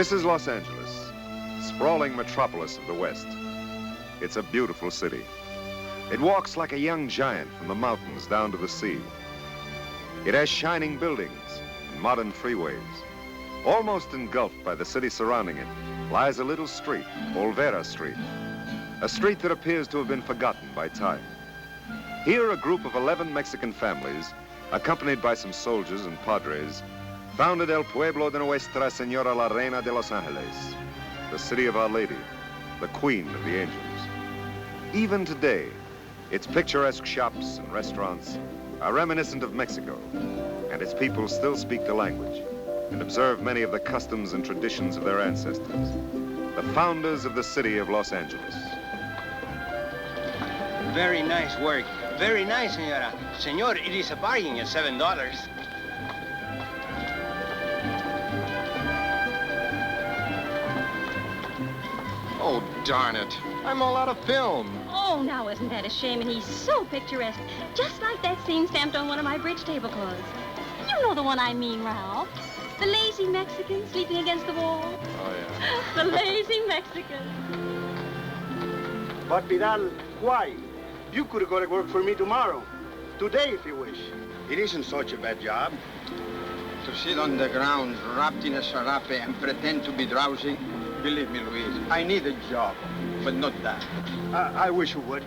This is Los Angeles, sprawling metropolis of the West. It's a beautiful city. It walks like a young giant from the mountains down to the sea. It has shining buildings and modern freeways. Almost engulfed by the city surrounding it lies a little street, Olvera Street, a street that appears to have been forgotten by time. Here, a group of 11 Mexican families, accompanied by some soldiers and padres, founded El Pueblo de Nuestra Señora la Reina de Los Angeles, the city of Our Lady, the Queen of the Angels. Even today, its picturesque shops and restaurants are reminiscent of Mexico, and its people still speak the language and observe many of the customs and traditions of their ancestors, the founders of the city of Los Angeles. Very nice work. Very nice, senora. Senor, it is a bargain at $7. Oh, darn it. I'm all out of film. Oh, now isn't that a shame? And he's so picturesque. Just like that scene stamped on one of my bridge tablecloths. You know the one I mean, Ralph. The lazy Mexican sleeping against the wall. Oh, yeah. The lazy Mexican. But Vidal, why? You could go to work for me tomorrow. Today, if you wish. It isn't such a bad job. To sit on the ground, wrapped in a sarape, and pretend to be drowsy. Believe me, Luis, I need a job, but not that. I wish you would.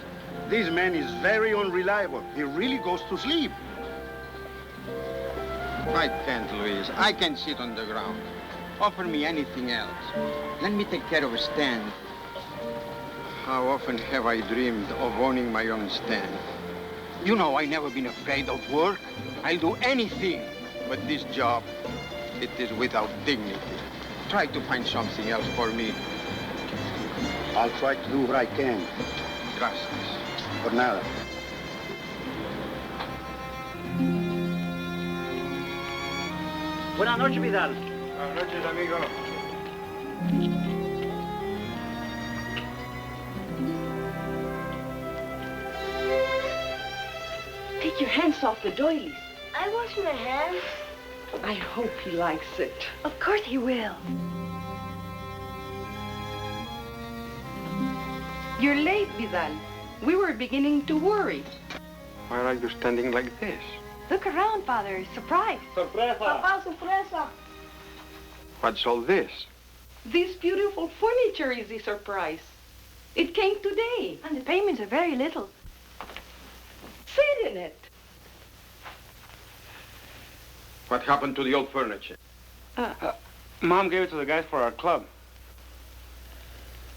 This man is very unreliable. He really goes to sleep. I can't, Luis. I can't sit on the ground. Offer me anything else. Let me take care of a stand. How often have I dreamed of owning my own stand? You know, I've never been afraid of work. I'll do anything. But this job, it is without dignity. Try to find something else for me. I'll try to do what I can. Gracias. Por nada. Buenas noches, Vidal. Buenas noches, amigo. Take your hands off the doilies. I wash my hands. I hope he likes it. Of course he will. You're late, Vidal. We were beginning to worry. Why are you standing like this? Look around, Father. Surprise. Papa, sorpresa. What's all this? This beautiful furniture is the surprise. It came today. And the payments are very little. Sit in it. What happened to the old furniture? Mom gave it to the guys for our club.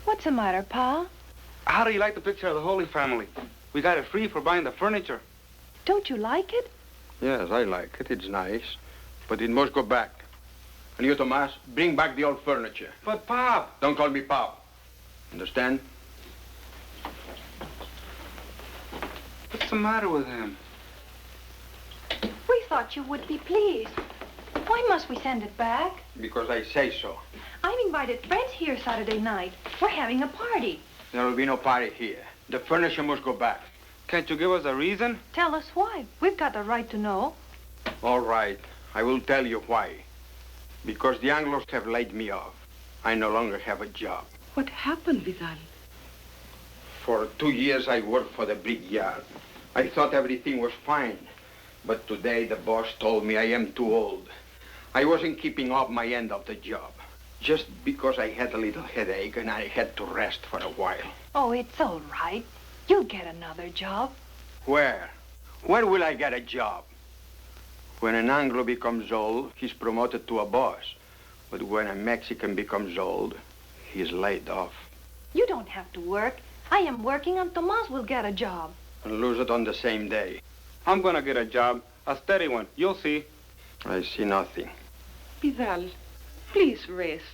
What's the matter, Pa? How do you like the picture of the Holy Family? We got it free for buying the furniture. Don't you like it? Yes, I like it. It's nice. But it must go back. And you, Tomas, bring back the old furniture. But, Pop! Don't call me Pop. Understand? What's the matter with him? We thought you would be pleased. Why must we send it back? Because I say so. I've invited friends here Saturday night. We're having a party. There will be no party here. The furniture must go back. Can't you give us a reason? Tell us why. We've got the right to know. All right. I will tell you why. Because the Anglos have laid me off. I no longer have a job. What happened, Vidal? For 2 years, I worked for the brickyard. I thought everything was fine. But today, the boss told me I am too old. I wasn't keeping up my end of the job. Just because I had a little headache and I had to rest for a while. Oh, it's all right. You'll get another job. Where? Where will I get a job? When an Anglo becomes old, he's promoted to a boss. But when a Mexican becomes old, he's laid off. You don't have to work. I am working and Tomas will get a job. And lose it on the same day. I'm gonna get a job. A steady one. You'll see. I see nothing. Vidal, please rest.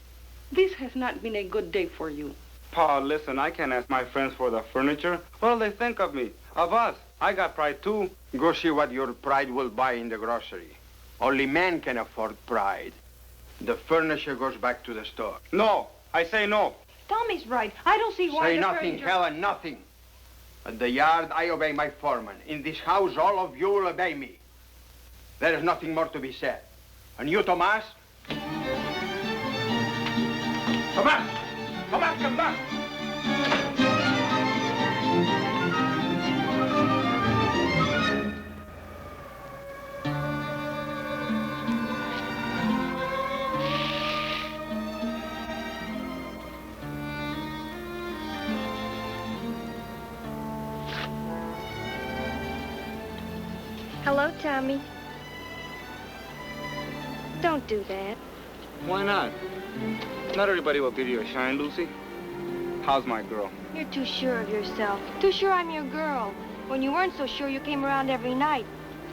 This has not been a good day for you. Pa, listen, I can't ask my friends for the furniture. What'll they think of me? Of us? I got pride, too. Go see what your pride will buy in the grocery. Only man can afford pride. The furniture goes back to the store. No. I say no. Tommy's right. I don't see why Say the nothing, furniture... Helen, nothing. At the yard, I obey my foreman. In this house, all of you will obey me. There is nothing more to be said. And you, Tomas? Tomás! Tomás, come back! Hello, Tommy. Don't do that. Why not? Not everybody will give you a shine, Lucy. How's my girl? You're too sure of yourself. Too sure I'm your girl. When you weren't so sure, you came around every night.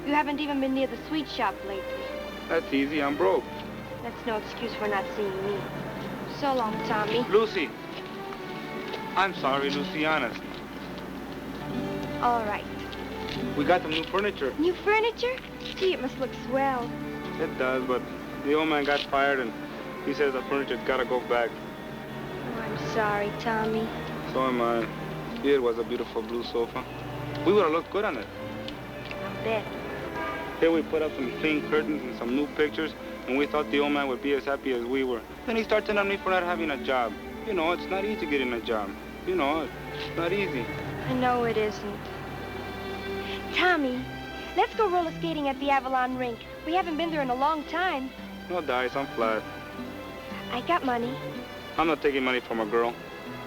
You haven't even been near the sweet shop lately. That's easy, I'm broke. That's no excuse for not seeing me. So long, Tommy. Lucy. I'm sorry, Lucy, honest. All right. We got some new furniture. New furniture? Gee, it must look swell. It does, but the old man got fired and he says the furniture's gotta go back. Oh, I'm sorry, Tommy. So am I. It was a beautiful blue sofa. We would have looked good on it. I'll bet. Here we put up some clean curtains and some new pictures, and we thought the old man would be as happy as we were. Then he started telling me for not having a job. You know, it's not easy getting a job. You know, it's not easy. I know it isn't. Tommy, let's go roller skating at the Avalon rink. We haven't been there in a long time. No dice, I'm flat. I got money. I'm not taking money from a girl.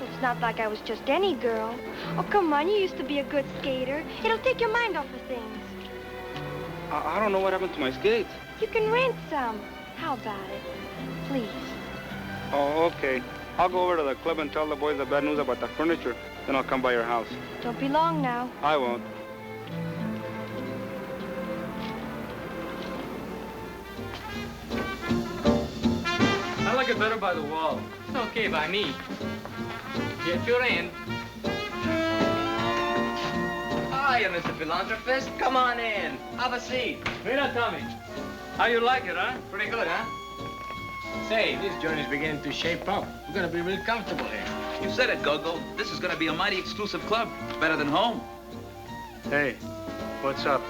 It's not like I was just any girl. Oh, come on, you used to be a good skater. It'll take your mind off of things. I don't know what happened to my skates. You can rent some. How about it? Please. Oh, okay. I'll go over to the club and tell the boys the bad news about the furniture. Then I'll come by your house. Don't be long now. I won't. I like it better by the wall. It's okay by me. Get your in. Hiya, Mr. Philanthropist. Come on in. Have a seat. Mira, Tommy. How you like it, huh? Pretty good, huh? Say, this journey's beginning to shape up. We're gonna be real comfortable here. You said it, Gogo. This is gonna be a mighty exclusive club. Better than home. Hey, what's up?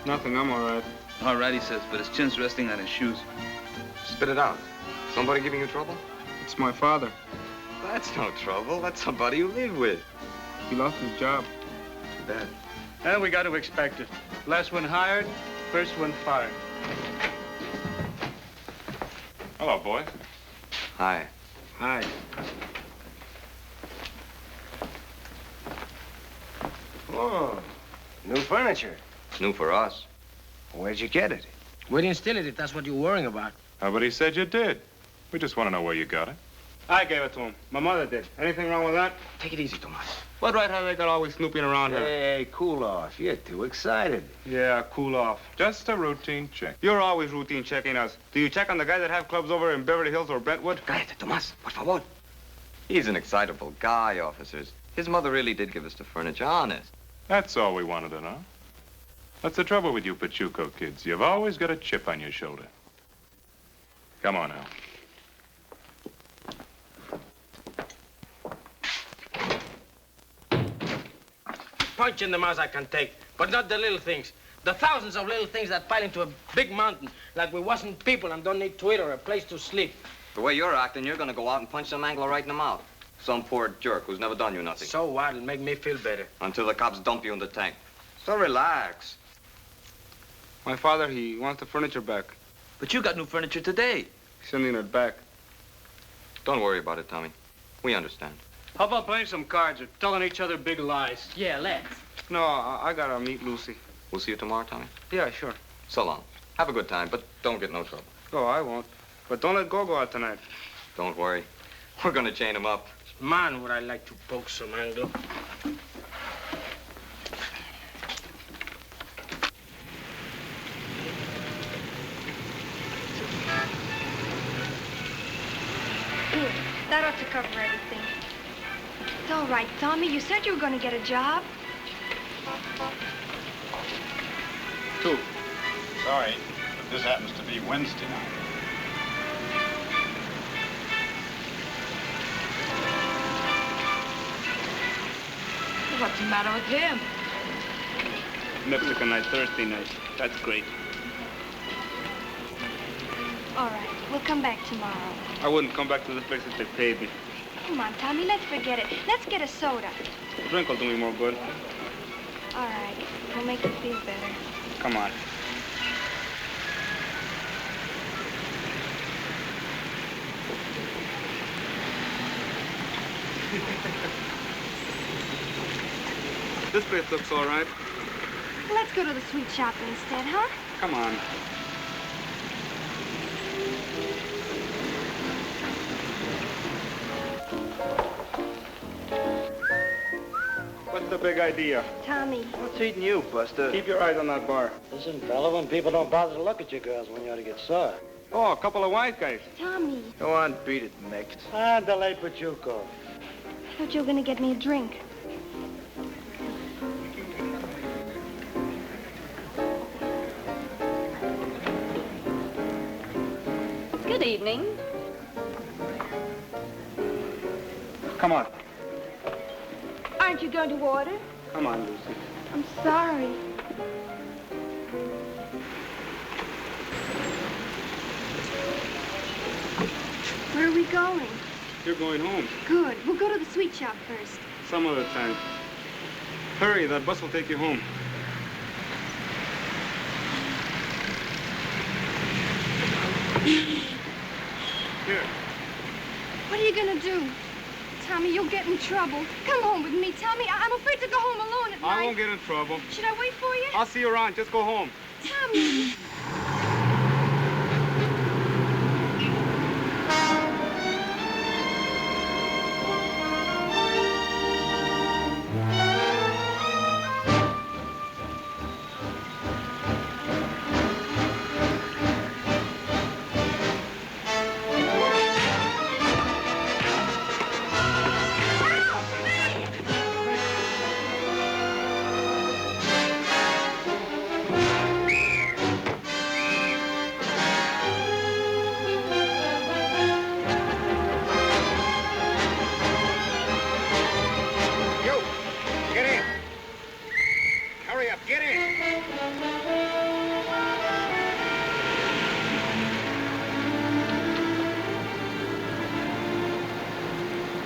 Nothing, I'm all right. All right, he says, but his chin's resting on his shoes. Spit it out. Somebody giving you trouble? It's my father. That's no trouble. That's somebody you live with. He lost his job. Too bad. And we got to expect it. Last one hired, first one fired. Hello, boys. Hi. Hi. Oh, new furniture. It's new for us. Where'd you get it? We didn't steal it if that's what you're worrying about. But he said you did. We just want to know where you got it. I gave it to him. My mother did. Anything wrong with that? Take it easy, Tomas. What right have they got always snooping around here? Hey, cool off. You're too excited. Yeah, cool off. Just a routine check. You're always routine checking us. Do you check on the guys that have clubs over in Beverly Hills or Brentwood? Cállate, Tomas. Por favor. He's an excitable guy, officers. His mother really did give us the furniture, honest. That's all we wanted to know. That's the trouble with you Pachuco kids. You've always got a chip on your shoulder. Come on now. Punch in the mouth I can take, but not the little things. The thousands of little things that pile into a big mountain, like we wasn't people and don't need to eat or a place to sleep. The way you're acting, you're gonna go out and punch some angler right in the mouth. Some poor jerk who's never done you nothing. So what? It'll make me feel better. Until the cops dump you in the tank. So relax. My father, he wants the furniture back. But you got new furniture today. He's sending it back. Don't worry about it, Tommy. We understand. How about playing some cards or telling each other big lies? Yeah, let's. No, I gotta meet Lucy. We'll see you tomorrow, Tommy. Yeah, sure. So long. Have a good time, but don't get no trouble. Oh, I won't. But don't let Gogo out tonight. Don't worry. We're gonna chain him up. Man, would I like to poke some angle. Here, that ought to cover everything. It's all right, Tommy. You said you were going to get a job. 2. Sorry, but this happens to be Wednesday night. What's the matter with him? Mexican night, Thursday night. That's great. All right. We'll come back tomorrow. I wouldn't come back to this place if they paid me. Come on, Tommy, let's forget it. Let's get a soda. A drink will do me more good. All right. We'll make you feel better. Come on. This place looks all right. Let's go to the sweet shop instead, huh? Come on. What's the big idea? Tommy. What's eating you, Buster? Keep your eyes on that bar. Listen, fella, when people don't bother to look at you girls when you ought to get sore. Oh, a couple of white guys. Tommy. Go on, beat it, Mix. Ah, delay Pachuco. I thought you were going to get me a drink. Good evening. Come on. Aren't you going to order? Come on, Lucy. I'm sorry. Where are we going? You're going home. Good. We'll go to the sweet shop first. Some other time. Hurry, that bus will take you home. Here. What are you going to do? Tommy, you'll get in trouble. Come home with me, Tommy. I'm afraid to go home alone at night. I won't get in trouble. Should I wait for you? I'll see you around. Just go home. Tommy.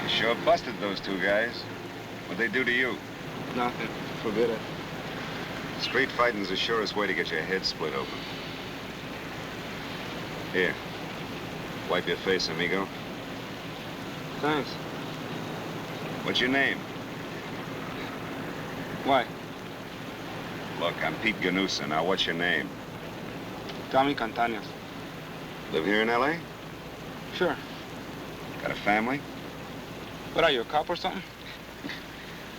Sure busted those two guys. What'd they do to you? Nothing. Forget it. Street fighting's the surest way to get your head split open. Here. Wipe your face, amigo. Thanks. What's your name? Why? Look, I'm Pete Ganusa. Now, what's your name? Tommy Cantañas. Live here in L.A.? Sure. Got a family? What are you, a cop or something?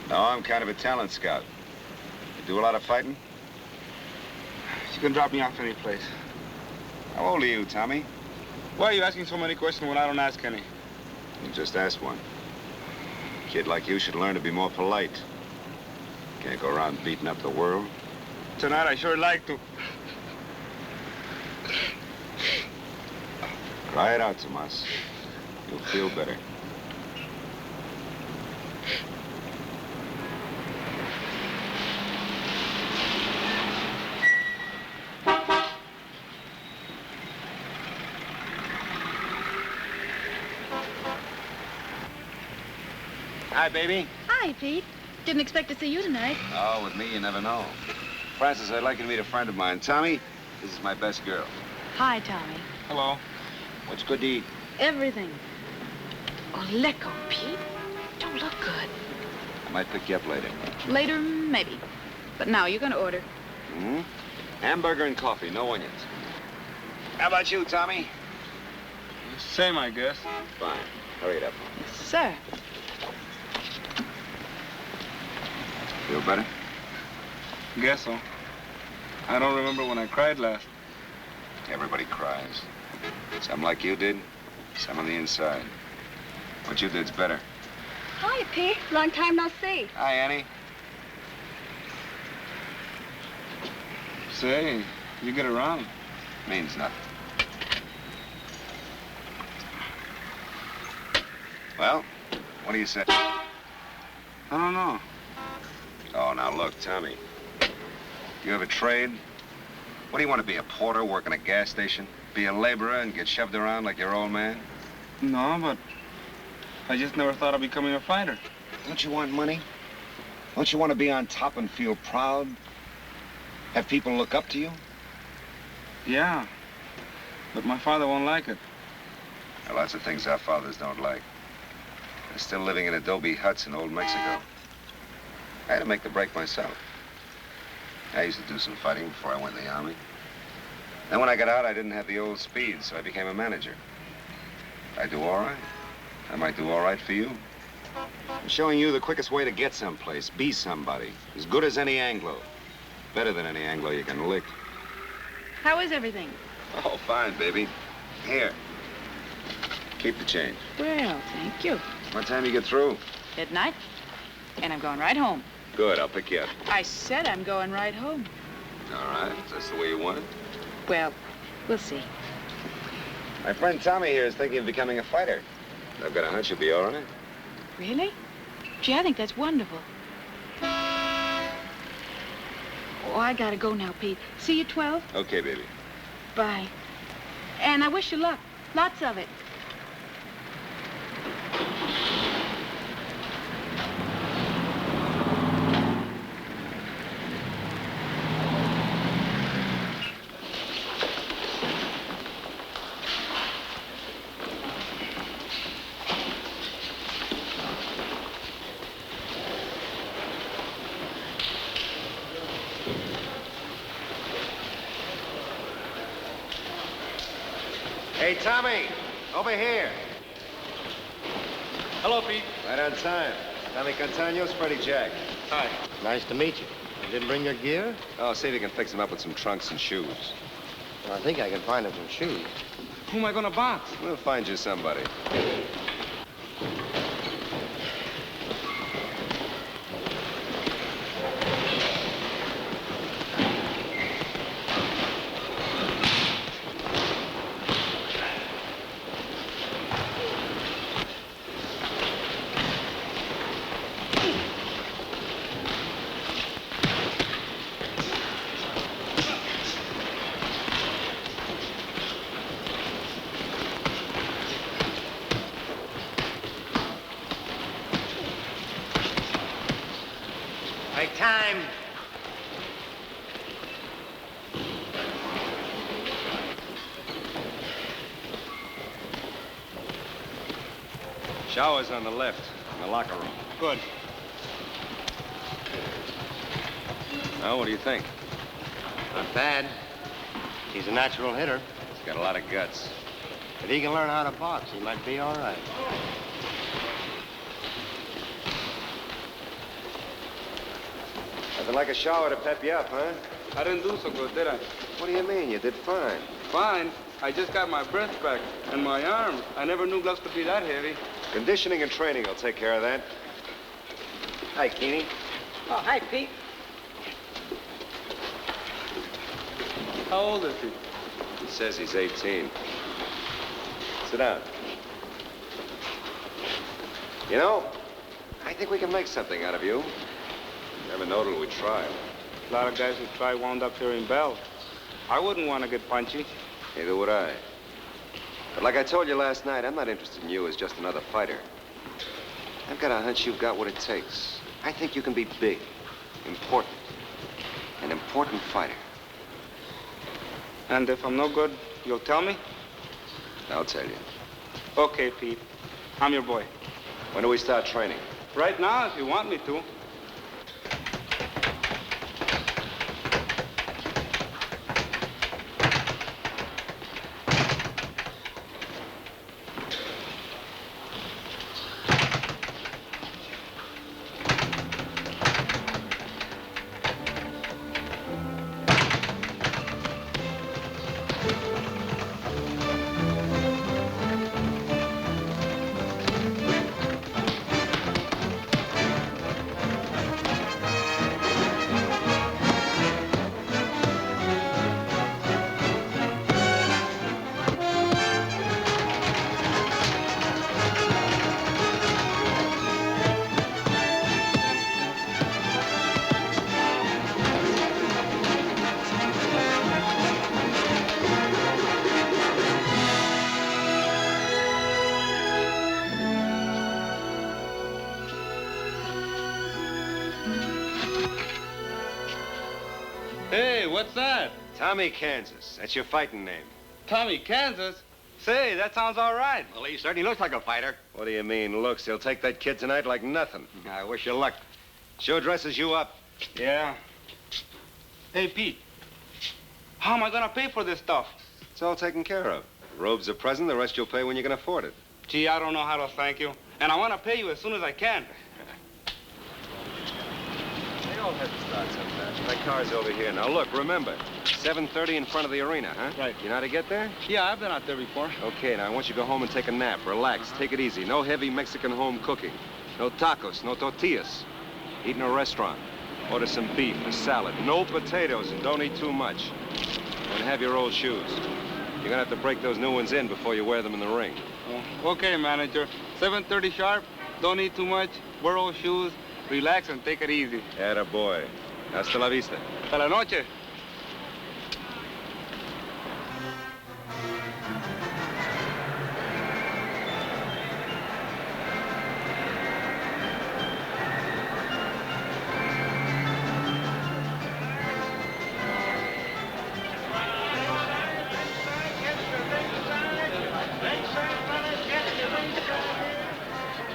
No, I'm kind of a talent scout. You do a lot of fighting? You can drop me off any place. How old are you, Tommy? Why are you asking so many questions when I don't ask any? You just asked one. A kid like you should learn to be more polite. Can't go around beating up the world. Tonight, I sure like to. Cry it out, Tomas. You'll feel better. Hi, baby. Hi, Pete. Didn't expect to see you tonight. Oh, with me, you never know. Francis, I'd like you to meet a friend of mine. Tommy, this is my best girl. Hi, Tommy. Hello. What's good to eat? Everything. Oh, let go, Pete. Don't look good. I might pick you up later. Later, maybe. But now you're going to order. Hmm? Hamburger and coffee, no onions. How about you, Tommy? Same, I guess. Fine. Hurry it up. Yes, sir. Feel better? Guess so. I don't remember when I cried last. Everybody cries. Some like you did, some on the inside. What you did's better. Hi, Pete. Long time no see. Hi, Annie. Say, you get around. Means nothing. Well, what do you say? I don't know. Oh, now look, Tommy. You have a trade? What do you want to be, a porter working a gas station? be a laborer and get shoved around like your old man? No, but I just never thought of becoming a fighter. Don't you want money? Don't you want to be on top and feel proud? Have people look up to you? Yeah, but my father won't like it. There are lots of things our fathers don't like. They're still living in adobe huts in old Mexico. I had to make the break myself. I used to do some fighting before I went in the army. Then when I got out, I didn't have the old speed, so I became a manager. I do all right. I might do all right for you. I'm showing you the quickest way to get someplace. Be somebody. As good as any Anglo. Better than any Anglo you can lick. How is everything? Oh, fine, baby. Here. Keep the change. Well, thank you. What time you get through? Midnight. And I'm going right home. Good, I'll pick you up. I said I'm going right home. All right, that's the way you want it. Well, we'll see. My friend Tommy here is thinking of becoming a fighter. I've got a hunch you'll be all right. Really? Gee, I think that's wonderful. Oh, I gotta go now, Pete. See you 12? Okay, baby. Bye. And I wish you luck. Lots of it. Hey, Tommy, over here. Hello, Pete. Right on time. Tommy Cantanos, Freddie Jack. Hi. Nice to meet you. You didn't bring your gear? Oh, see if you can fix him up with some trunks and shoes. Well, I think I can find him some shoes. Who am I gonna box? We'll find you somebody. Right time. Shower's on the left, in the locker room. Good. Now, what do you think? Not bad. He's a natural hitter. He's got a lot of guts. If he can learn how to box, he might be all right. Nothing like a shower to pep you up, huh? I didn't do so good, did I? What do you mean? You did fine. Fine. I just got my breath back. And my arm. I never knew gloves could be that heavy. Conditioning and training will take care of that. Hi, Keeney. Oh, hi, Pete. How old is he? He says he's 18. Sit down. You know, I think we can make something out of you. Never know till we try. A lot of guys who try wound up here in Bell. I wouldn't want to get punchy. Neither would I. But like I told you last night, I'm not interested in you as just another fighter. I've got a hunch you've got what it takes. I think you can be big, important, an important fighter. And if I'm no good, you'll tell me? I'll tell you. Okay, Pete. I'm your boy. When do we start training? Right now, if you want me to. Hey, what's that? Tommy Kansas. That's your fighting name. Tommy Kansas? Say, that sounds all right. Well, he certainly looks like a fighter. What do you mean, looks? He'll take that kid tonight like nothing. I wish you luck. Sure dresses you up. Yeah. Hey, Pete. How am I gonna pay for this stuff? It's all taken care of. Robe's a present, the rest you'll pay when you can afford it. Gee, I don't know how to thank you. And I want to pay you as soon as I can. They all have to start sometimes. My car's over here. Now, look, remember, 7:30 in front of the arena, huh? Right. You know how to get there? Yeah, I've been out there before. Okay, now I want you to go home and take a nap. Relax. Take it easy. No heavy Mexican home cooking. No tacos, no tortillas. Eat in a restaurant. Order some beef, a salad. No potatoes, and don't eat too much. And have your old shoes. You're gonna have to break those new ones in before you wear them in the ring. Oh, okay, manager. 7:30 sharp. Don't eat too much. Wear old shoes. Relax and take it easy. Atta boy. Hasta la vista. Hasta la noche.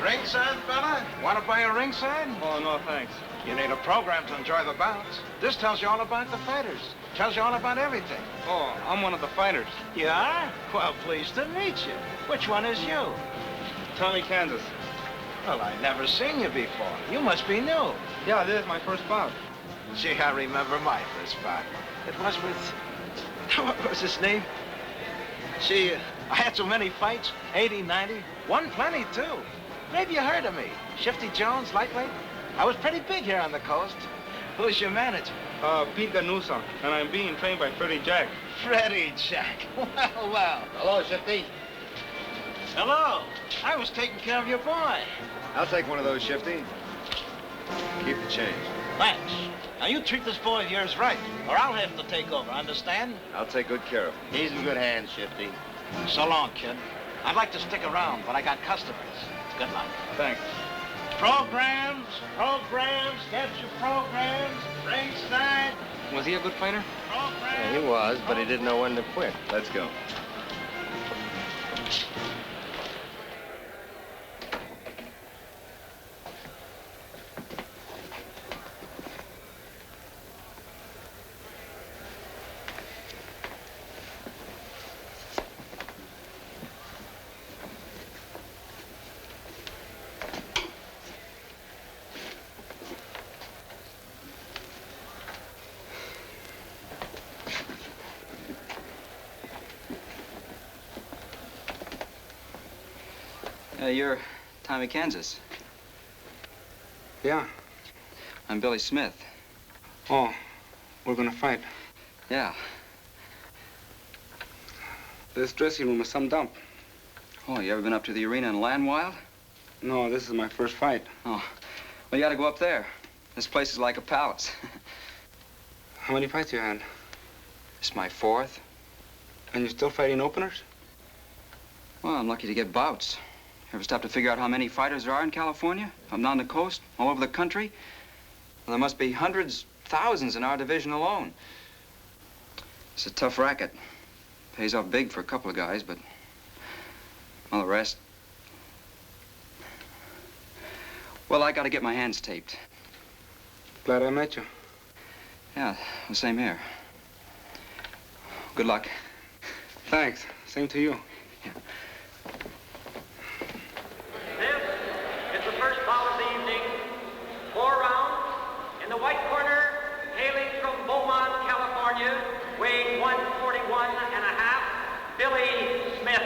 Ringside, fella? Want to buy a ringside? Oh, no, thanks. You need a program to enjoy the bouts. This tells you all about the fighters. Tells you all about everything. Oh, I'm one of the fighters. You are? Well, pleased to meet you. Which one is you? Tommy Kansas. Well, I've never seen you before. You must be new. Yeah, this is my first bout. Gee, I remember my first bout. It was with... What was his name? Gee, I had so many fights. 80, 90. Won plenty, too. Maybe you heard of me. Shifty Jones, lightweight. I was pretty big here on the coast. Who's your manager? Pete Ganusa, and I'm being trained by Freddie Jack. Freddie Jack. Well. Hello, Shifty. Hello. I was taking care of your boy. I'll take one of those, Shifty. Keep the change. Thanks. Now, you treat this boy of yours right, or I'll have to take over, understand? I'll take good care of him. He's in good hands, Shifty. So long, kid. I'd like to stick around, but I got customers. Good luck. Thanks. Programs, get your programs, ringside. Was he a good fighter? Yeah, he was, but he didn't know when to quit. Let's go. You're Tommy Kansas. Yeah. I'm Billy Smith. Oh, we're gonna fight. Yeah. This dressing room is some dump. Oh, you ever been up to the arena in Landwild? No, this is my first fight. Oh, well, you gotta go up there. This place is like a palace. How many fights you had? It's my fourth. And you're still fighting openers? Well, I'm lucky to get bouts. Ever stop to figure out how many fighters there are in California? Up down the coast, all over the country? Well, there must be hundreds, thousands in our division alone. It's a tough racket. Pays off big for a couple of guys, but all the rest. Well, I gotta get my hands taped. Glad I met you. Yeah, the same here. Good luck. Thanks. Same to you. Yeah. This is the first bout of the evening. 4 rounds. In the white corner, hailing from Beaumont, California, weighing 141 and a half, Billy Smith.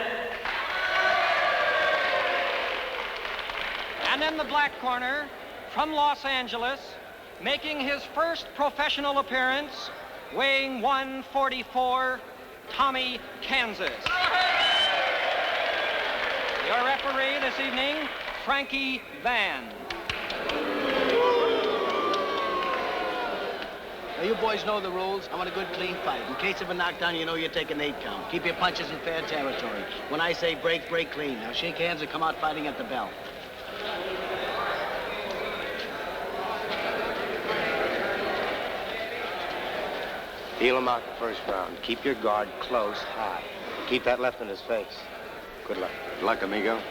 And in the black corner, from Los Angeles, making his first professional appearance, weighing 144, Tommy Kansas. Your referee this evening, Frankie Van. Now, you boys know the rules. I want a good, clean fight. In case of a knockdown, you know you take an 8 count. Keep your punches in fair territory. When I say break, break clean. Now, shake hands and come out fighting at the bell. Deal him out the first round. Keep your guard close, high. Keep that left in his face. Good luck. Good luck, amigo.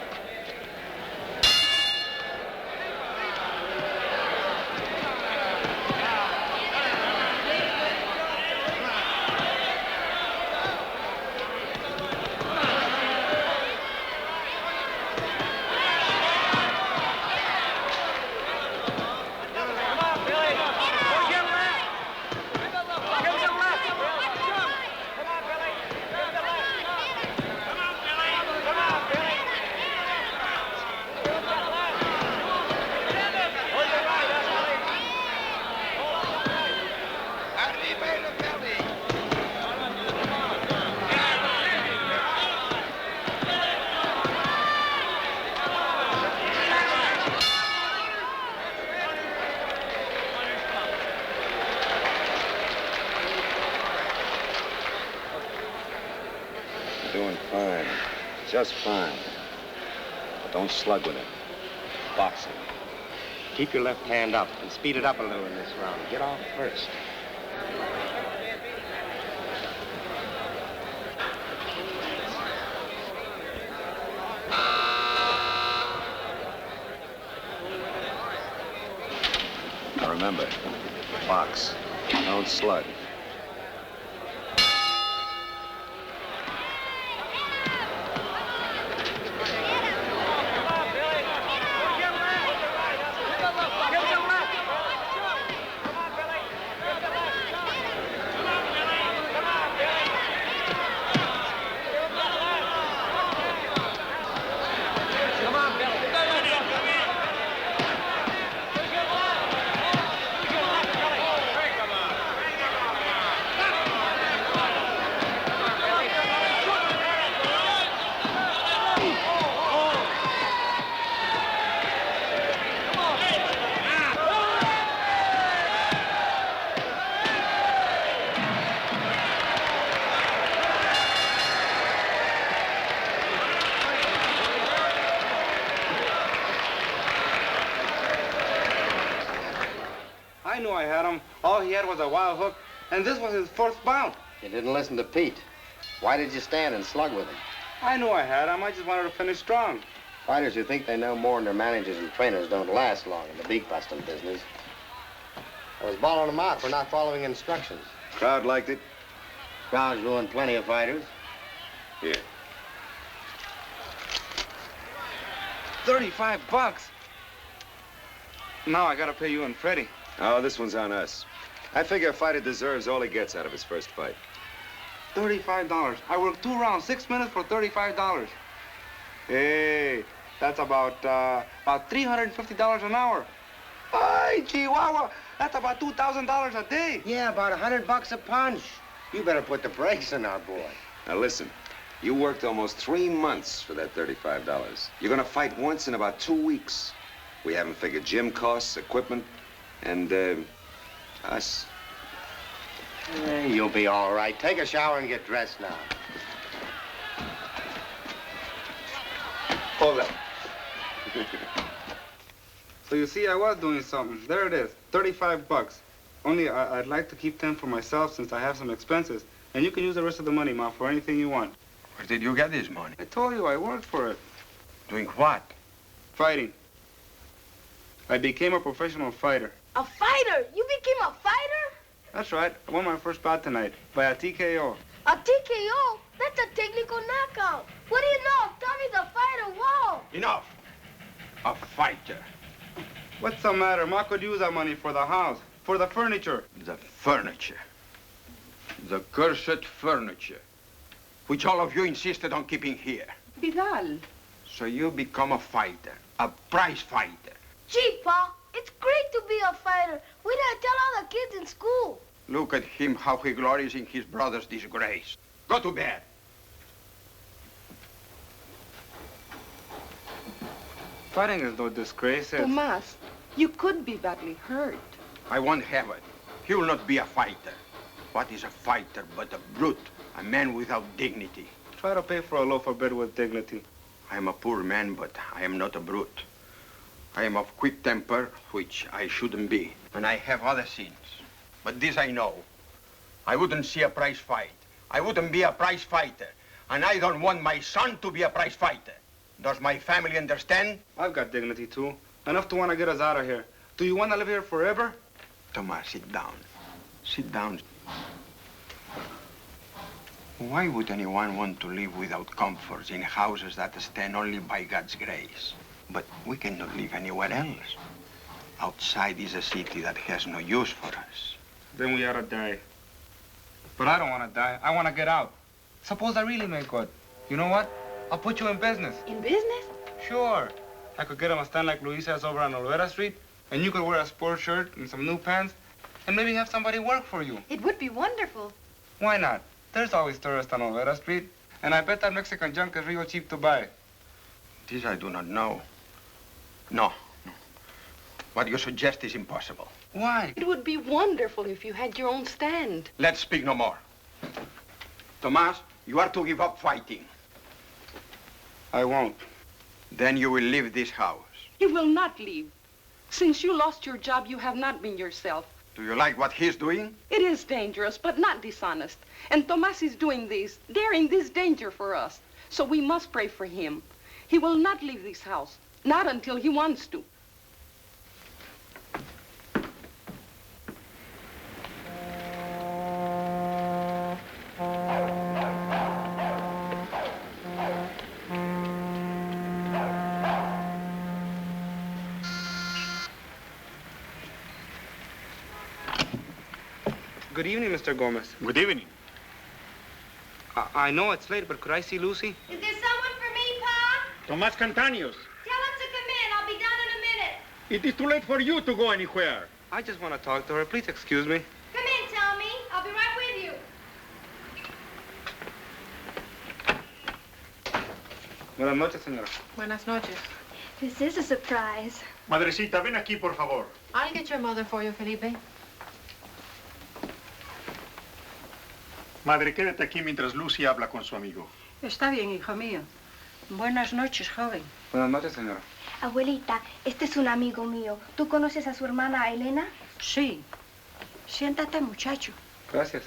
Doing fine. Just fine. But don't slug with him. Boxing. Keep your left hand up and speed it up a little in this round. Get off first. Now remember, box. Don't slug. I knew I had him. All he had was a wild hook, and this was his fourth bout. You didn't listen to Pete. Why did you stand and slug with him? I knew I had him. I just wanted to finish strong. Fighters who think they know more than their managers and trainers don't last long in the beak busting business. I was bawling him out for not following instructions. Crowd liked it. Crowds ruined plenty of fighters. Here. $35. Now I gotta pay you and Freddie. Oh, this one's on us. I figure a fighter deserves all he gets out of his first fight. $35. I worked 2 rounds, 6 minutes for $35. Hey, that's about $350 an hour. Ay, Chihuahua, that's about $2,000 a day. Yeah, about $100 a punch. You better put the brakes on our boy. Now listen, you worked almost 3 months for that $35. You're gonna fight once in about 2 weeks. We haven't figured gym costs, equipment, and, us. You'll be all right. Take a shower and get dressed now. Hold up. So you see, I was doing something. There it is, $35. Only I'd like to keep 10 for myself since I have some expenses. And you can use the rest of the money, Ma, for anything you want. Where did you get this money? I told you I worked for it. Doing what? Fighting. I became a professional fighter. A fighter? You became a fighter? That's right. I won my first bout tonight by a TKO. A TKO? That's a technical knockout. What do you know? Tommy's a fighter. Whoa! Enough. A fighter. What's the matter? Ma could use that money for the house, for the furniture. The furniture. The cursed furniture, which all of you insisted on keeping here. Vidal. So you become a fighter, a prize fighter. Gee, Pa, it's great to be a fighter. We didn't tell all the kids in school. Look at him, how he glories in his brother's disgrace. Go to bed. Fighting is no disgrace. It's... Tomas, you could be badly hurt. I won't have it. He will not be a fighter. What is a fighter but a brute, a man without dignity? Try to pay for a loaf of bread with dignity. I am a poor man, but I am not a brute. I am of quick temper, which I shouldn't be. And I have other sins. But this I know. I wouldn't see a prize fight. I wouldn't be a prize fighter. And I don't want my son to be a prize fighter. Does my family understand? I've got dignity, too. Enough to want to get us out of here. Do you want to live here forever? Tomas, sit down. Sit down. Why would anyone want to live without comforts in houses that stand only by God's grace? But we cannot live anywhere else. Outside is a city that has no use for us. Then we ought to die. But I don't want to die. I want to get out. Suppose I really make good. You know what? I'll put you in business. In business? Sure. I could get him a stand like Luis has over on Olvera Street, and you could wear a sport shirt and some new pants, and maybe have somebody work for you. It would be wonderful. Why not? There's always tourists on Olvera Street, and I bet that Mexican junk is real cheap to buy. This I do not know. No. What you suggest is impossible. Why? It would be wonderful if you had your own stand. Let's speak no more. Tomas, you are to give up fighting. I won't. Then you will leave this house. He will not leave. Since you lost your job, you have not been yourself. Do you like what he's doing? It is dangerous, but not dishonest. And Tomas is doing this, daring this danger for us. So we must pray for him. He will not leave this house, not until he wants to. Good evening, Mr. Gomez. Good evening. I know it's late, but could I see Lucy? Is there someone for me, Pa? Tomas Cantaños. Tell him to come in. I'll be done in a minute. It is too late for you to go anywhere. I just want to talk to her. Please excuse me. Come in, Tommy. I'll be right with you. Buenas noches, señora. Buenas noches. This is a surprise. Madrecita, ven aquí, por favor. I'll get your mother for you, Felipe. Madre, quédate aquí mientras Lucy habla con su amigo. Está bien, hijo mío. Buenas noches, joven. Buenas noches, señora. Abuelita, este es un amigo mío. ¿Tú conoces a su hermana Elena? Sí. Siéntate, muchacho. Gracias.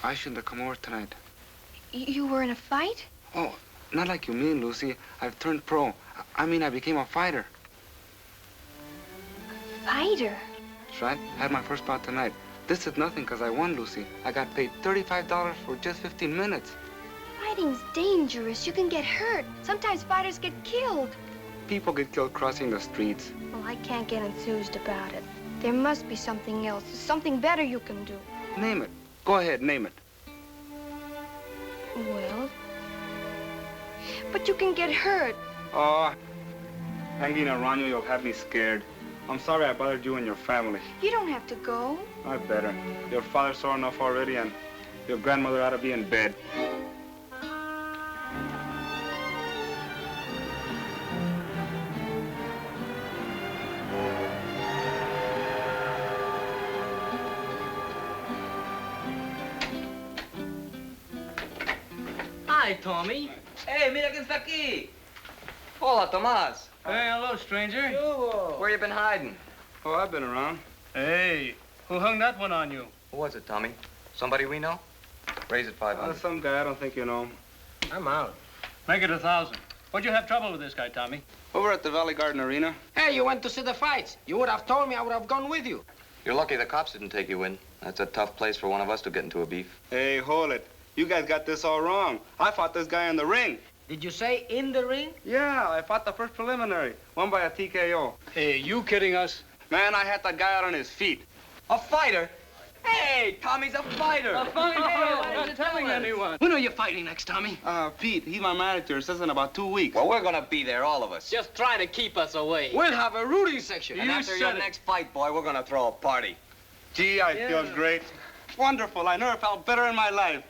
I shouldn't have come over tonight. You were in a fight? Oh, not like you mean, Lucy. I've turned pro. I mean, I became a fighter. Fighter? That's right. I had my first bout tonight. This is nothing because I won, Lucy. I got paid $35 for just 15 minutes. Fighting's dangerous. You can get hurt. Sometimes fighters get killed. People get killed crossing the streets. Well, I can't get enthused about it. There must be something else, something better you can do. Name it. Go ahead, name it. Well, but you can get hurt. Oh, hanging around you, you'll have me scared. I'm sorry I bothered you and your family. You don't have to go. I better. Your father's sore enough already, and your grandmother ought to be in bed. Hi, Tommy. Hey, mira quién está aquí. Hola, Tomás. Hey, hello, stranger. Where you been hiding? Oh, I've been around. Hey, who hung that one on you? Who was it, Tommy? Somebody we know? Raise it 500. Some guy, I don't think you know him. I'm out. Make it 1,000. What'd you have trouble with this guy, Tommy? Over at the Valley Garden Arena. Hey, you went to see the fights. You would have told me, I would have gone with you. You're lucky the cops didn't take you in. That's a tough place for one of us to get into a beef. Hey, hold it. You guys got this all wrong. I fought this guy in the ring. Did you say in the ring? Yeah, I fought the first preliminary. Won by a TKO. Hey, you kidding us? Man, I had that guy out on his feet. A fighter? Hey, Tommy's a fighter. A fighter? Why aren't you telling anyone? When are you fighting next, Tommy? Pete, he's my manager. Says in about 2 weeks. Well, we're gonna be there, all of us. Just try to keep us away. We'll have a rooting section. And after your next fight, boy, we're gonna throw a party. Gee, I feel great. Wonderful. I never felt better in my life.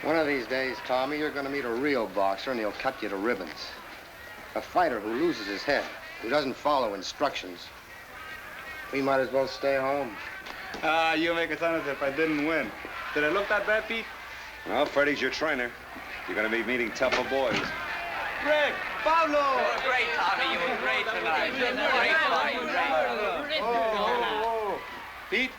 One of these days, Tommy, you're going to meet a real boxer and he'll cut you to ribbons. A fighter who loses his head, who doesn't follow instructions. We might as well stay home. You make it sound as if I didn't win. Did I look that bad, Pete? Well, Freddie's your trainer. You're going to be meeting tougher boys. Rick! Pablo! Oh, great, Tommy. You were great tonight. Great, Tommy. Oh. Pete,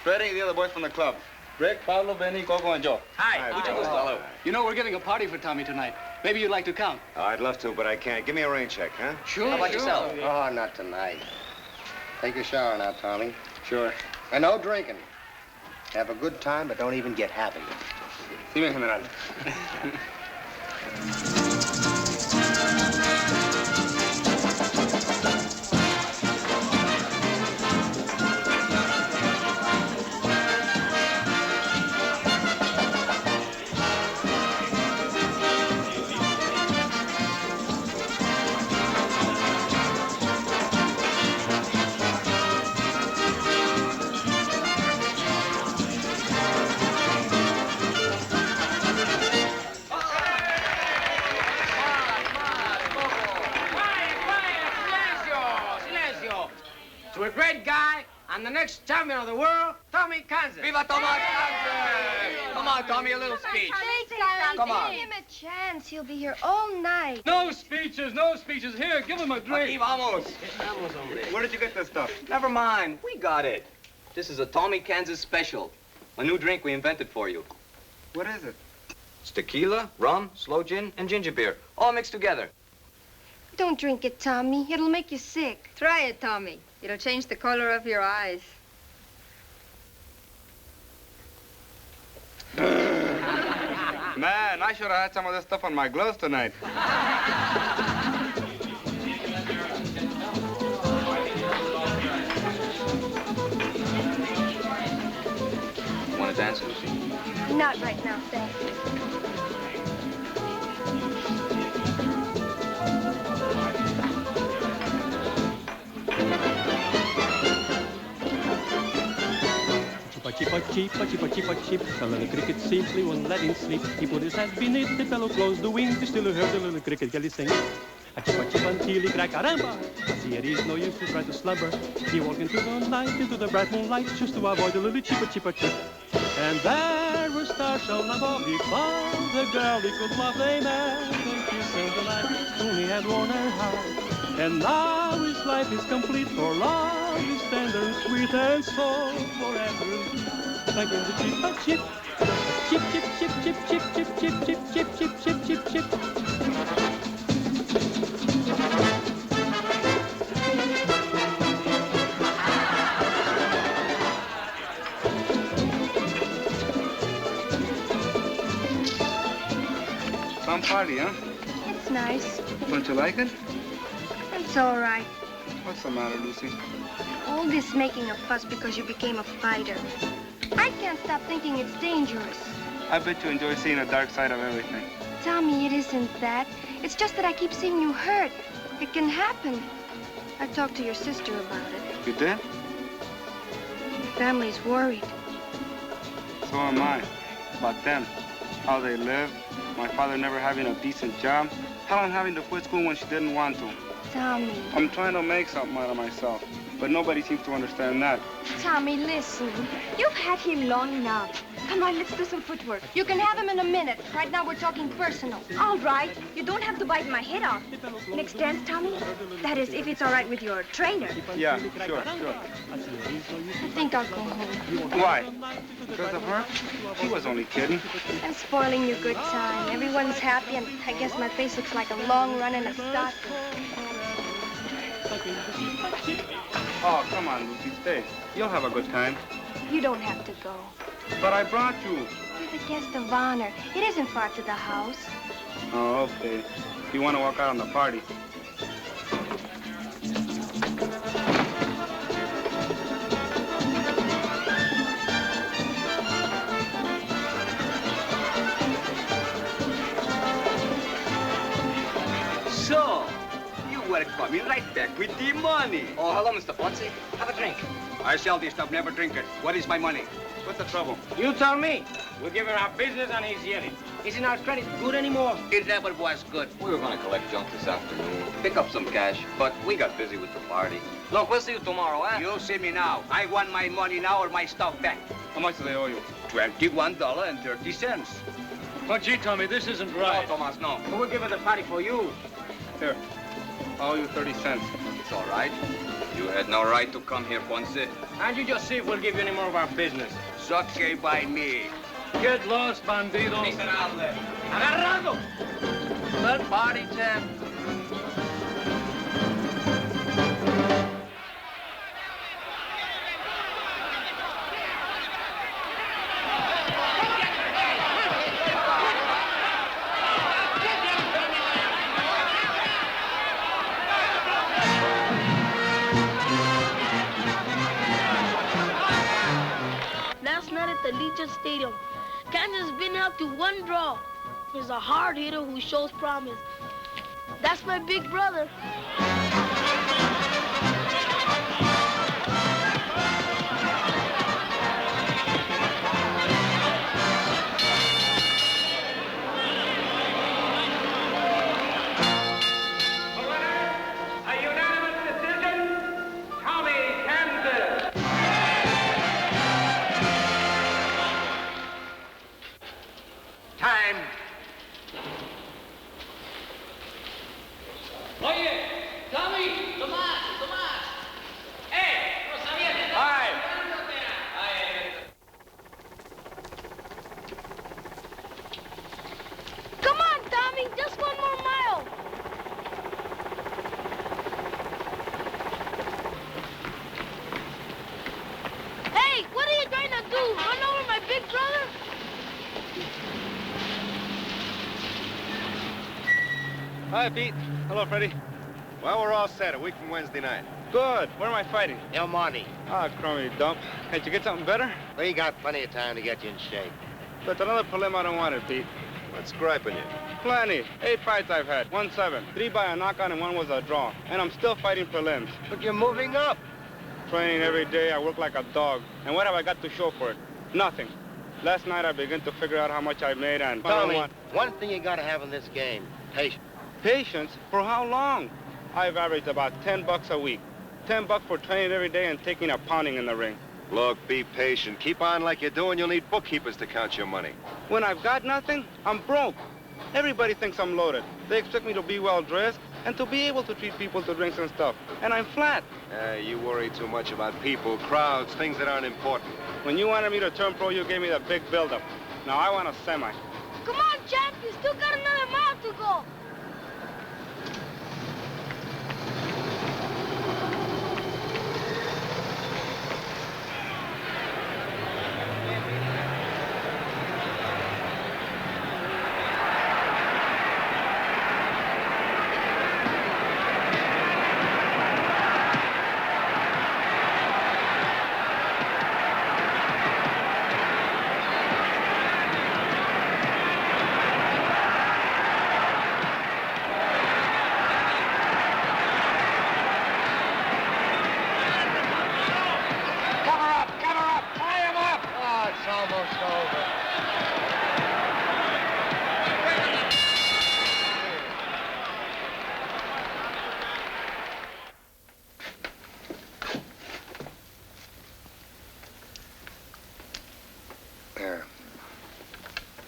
Freddie, the other boys from the club. Rick, Pablo, Benny, Coco, and Joe. Hi. Mucho gusto. You know, we're giving a party for Tommy tonight. Maybe you'd like to come. Oh, I'd love to, but I can't. Give me a rain check, huh? Sure. How about yourself? Oh, not tonight. Take a shower now, Tommy. Sure. And no drinking. Have a good time, but don't even get half of it. Sí, mi general. To a great guy and the next champion of the world, Tommy Kansas. Viva Tomás Kansas! Come on, Tommy, a little speech. Come on. Give him a chance. He'll be here all night. No speeches, no speeches. Here, give him a drink. Aquí vamos. Where did you get this stuff? Never mind. We got it. This is a Tommy Kansas special. A new drink we invented for you. What is it? It's tequila, rum, sloe gin, and ginger beer, all mixed together. Don't drink it, Tommy. It'll make you sick. Try it, Tommy. It'll change the color of your eyes. Man, I should have had some of this stuff on my gloves tonight. Want to dance, Lucy? Not right now, thanks. Chip. The little cricket simply won't let him sleep. He put his head beneath the pillow, closed the wing. He still heard the little cricket girlie sing. A chip until he cried, caramba! I see it is no use to try to slumber. He walked into the night, into the bright moonlight, just to avoid the little chip. And there were stars shone above. He found the girl he could love. They met and kissed in the night. Soon he had worn her heart. And now his life is complete, for love is tender and sweet, and so forever. Like in the chip. Chip. Some party, huh? It's nice. Don't you like it? It's all right. What's the matter, Lucy? All this making a fuss because you became a fighter. I can't stop thinking it's dangerous. I bet you enjoy seeing the dark side of everything. Tommy, it isn't that. It's just that I keep seeing you hurt. It can happen. I talked to your sister about it. You did? Your family's worried. So am I. About them. How they live. My father never having a decent job. Helen having to quit school when she didn't want to. Tommy. I'm trying to make something out of myself. But nobody seems to understand that. Tommy, listen. You've had him long enough. Come on, let's do some footwork. You can have him in a minute. Right now we're talking personal. All right. You don't have to bite my head off. Next dance, Tommy? That is, if it's all right with your trainer. Yeah, sure. I think I'll go home. Why? Because of her? She was only kidding. I'm spoiling your good time. Everyone's happy, and I guess my face looks like a long run in a stocking. Oh, come on, Lucy, stay. You'll have a good time. You don't have to go. But I brought you. You're the guest of honor. It isn't far to the house. Oh, okay. You want to walk out on the party? So, you were coming right back with the money. Oh, hello, Mr. Fonzie. Have a drink. I sell this stuff, never drink it. What is my money? What's the trouble? You tell me. We give him our business and he's yelling. Isn't our credit good anymore? It never was good. We were gonna collect junk this afternoon, pick up some cash, but we got busy with the party. Look, we'll see you tomorrow, eh? You'll see me now. I want my money now or my stuff back. How much do they owe you? $21.30. But gee, Tommy, this isn't right. No, Tomas, no. We'll give it the party for you. Here, I owe you 30 cents. It's all right. You had no right to come here, Ponce. And you just see if we'll give you any more of our business. Suck by me. Get lost, bandido. Miserable. Agarrado! Well, party, champ. Last night at the Legion Stadium, Kansas has been held to one draw. He's a hard hitter who shows promise. That's my big brother. A unanimous decision, Tommy Kansas. Time. Oye, Tommy, Tomás. Hey, no sabía que Hi. Come on, Tommy, just one more mile. Hey, what are you trying to do? Run over my big brother? Hi, Pete. Hello, Freddie. Well, we're all set. A week from Wednesday night. Good. Where am I fighting? El Monte. Ah, crummy dump. Can't you get something better? We got plenty of time to get you in shape. But another prelim I don't want it, Pete. What's griping you? Plenty. 8 fights I've had. 1-7. 3 by a knockout and 1 was a draw. And I'm still fighting prelims. But you're moving up. Training every day. I work like a dog. And what have I got to show for it? Nothing. Last night I began to figure out how much I made and... Tommy, one thing you gotta have in this game, patience. Patience? For how long? I've averaged about $10 a week. $10 for training every day and taking a pounding in the ring. Look, be patient. Keep on like you're doing. You'll need bookkeepers to count your money. When I've got nothing, I'm broke. Everybody thinks I'm loaded. They expect me to be well-dressed and to be able to treat people to drinks and stuff. And I'm flat. You worry too much about people, crowds, things that aren't important. When you wanted me to turn pro, you gave me the big build-up. Now I want a semi. Come on, champ, you still got another mile to go.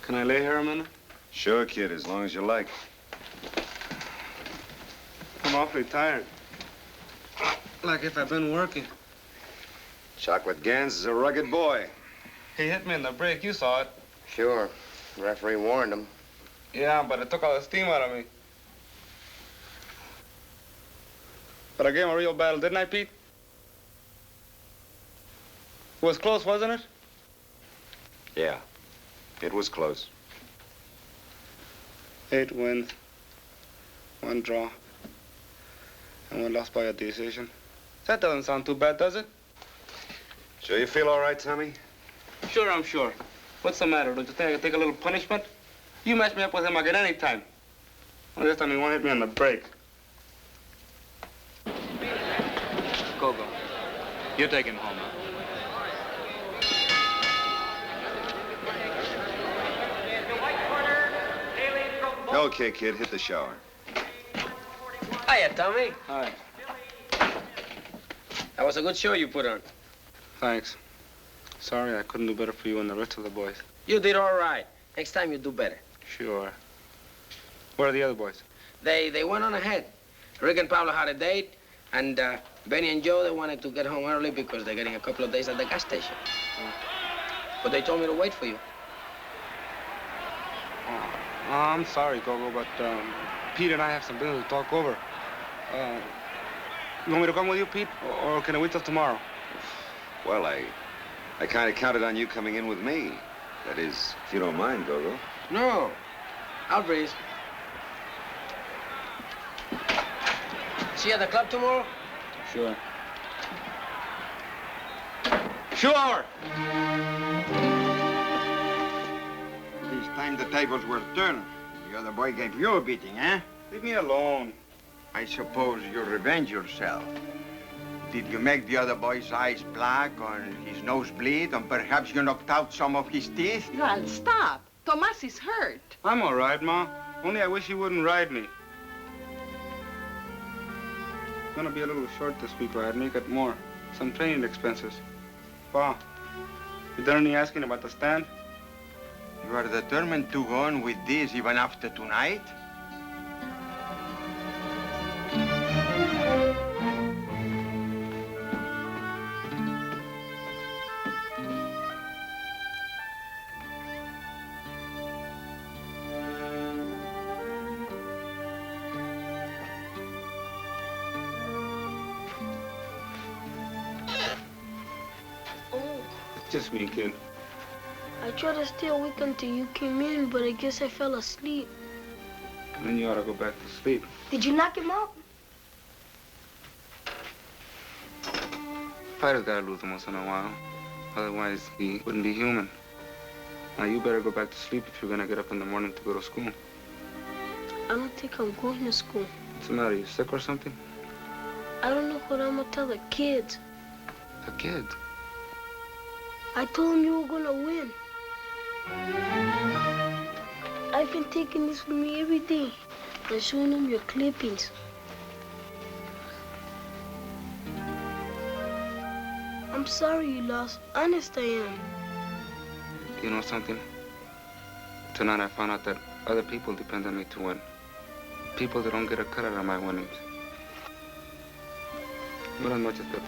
Can I lay here a minute? Sure, kid, as long as you like. I'm awfully tired. Like if I've been working. Chocolate Gans is a rugged boy. He hit me in the break. You saw it. Sure. The referee warned him. Yeah, but it took all the steam out of me. But I gave him a real battle, didn't I, Pete? It was close, wasn't it? Yeah. It was close. 8 wins, 1 draw, and 1 lost by a decision. That doesn't sound too bad, does it? Sure you feel all right, Tommy? Sure, I'm sure. What's the matter? Don't you think I could take a little punishment? You match me up with him, I get any time. Well, this time he won't hit me on the break. Gogo, you take him home, huh? Okay, kid, hit the shower. Hiya, Tommy. Hi. That was a good show you put on. Thanks. Sorry I couldn't do better for you and the rest of the boys. You did all right. Next time you do better. Sure. Where are the other boys? They went on ahead. Rick and Pablo had a date, and Benny and Joe, they wanted to get home early because they're getting a couple of days at the gas station. But they told me to wait for you. Oh, I'm sorry, Gogo, but Pete and I have some business to talk over. You want me to come with you, Pete, or can I wait till tomorrow? Well, I kind of counted on you coming in with me. That is, if you don't mind, Gogo. No, I'll breeze. See you at the club tomorrow? Sure. Sure! This time the tables were turned. The other boy gave you a beating, eh? Leave me alone. I suppose you revenge yourself. Did you make the other boy's eyes black or his nose bleed, and perhaps you knocked out some of his teeth? Well, stop. Tomas is hurt. I'm all right, Ma. Only I wish he wouldn't ride me. Gonna be a little short this week, or I'd make it more. Some training expenses. Pa, you done any asking about the stand? You are determined to go on with this even after tonight? Just me, kid. I tried to stay awake until you came in, but I guess I fell asleep. Then you ought to go back to sleep. Did you knock him out? Fighter's gotta lose him once in a while. Otherwise, he wouldn't be human. Now, you better go back to sleep if you're gonna get up in the morning to go to school. I don't think I'm going to school. What's the matter? You sick or something? I don't know what I'm gonna tell the kids. The kids? I told them you were gonna win. I've been taking this with me every day and showing them your clippings. I'm sorry you lost. Honest, I am. You know something? Tonight I found out that other people depend on me to win. People that don't get a cut out of my winnings. Buenas noches, Pepe.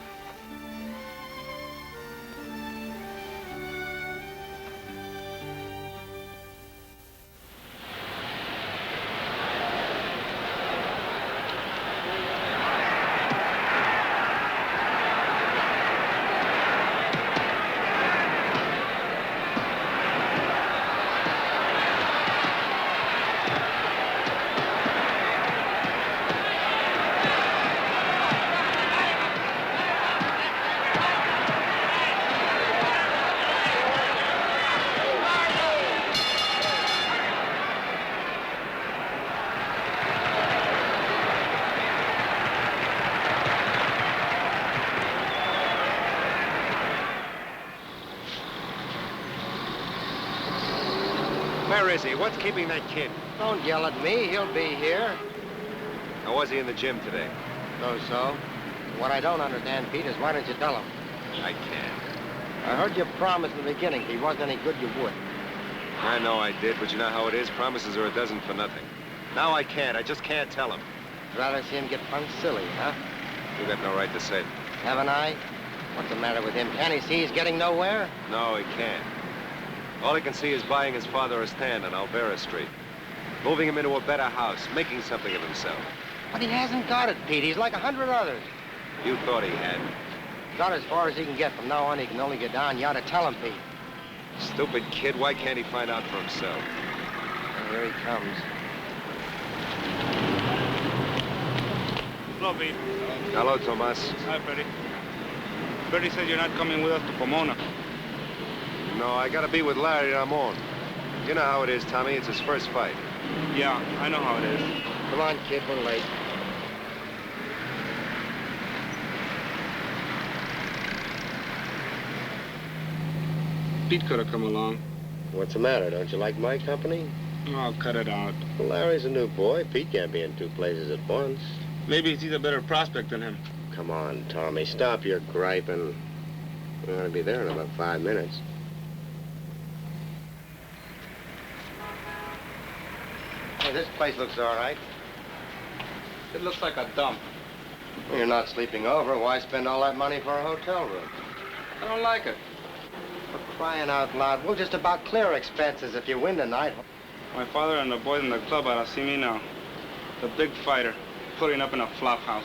Where is he? What's keeping that kid? Don't yell at me. He'll be here. Or was he in the gym today? So. What I don't understand, Pete, is why didn't you tell him? I can't. I heard you promise in the beginning if he wasn't any good, you would. I know I did, but you know how it is. Promises are a dozen for nothing. Now I can't. I just can't tell him. Rather see him get punched silly, huh? You got no right to say it. Haven't I? What's the matter with him? Can't he see he's getting nowhere? No, he can't. All he can see is buying his father a stand on Alvera Street. Moving him into a better house, making something of himself. But he hasn't got it, Pete. He's like 100 others. You thought he had. Got as far as he can get. From now on, he can only get down. You ought to tell him, Pete. Stupid kid. Why can't he find out for himself? And here he comes. Hello, Pete. Hello, Tomas. Hi, Freddie. Freddie said you're not coming with us to Pomona. No, I gotta be with Larry Ramon. You know how it is, Tommy. It's his first fight. Yeah, I know how it is. Come on, kid. We're late. Pete could have come along. What's the matter? Don't you like my company? Oh, cut it out. Well, Larry's a new boy. Pete can't be in two places at once. Maybe he's a better prospect than him. Come on, Tommy, stop your griping. We're going to be there in about 5 minutes. Hey, this place looks all right. It looks like a dump. Well, you're not sleeping over. Why spend all that money for a hotel room? I don't like it. For crying out loud, we'll just about clear expenses if you win tonight. My father and the boys in the club ought to see me now. The big fighter, putting up in a flop house.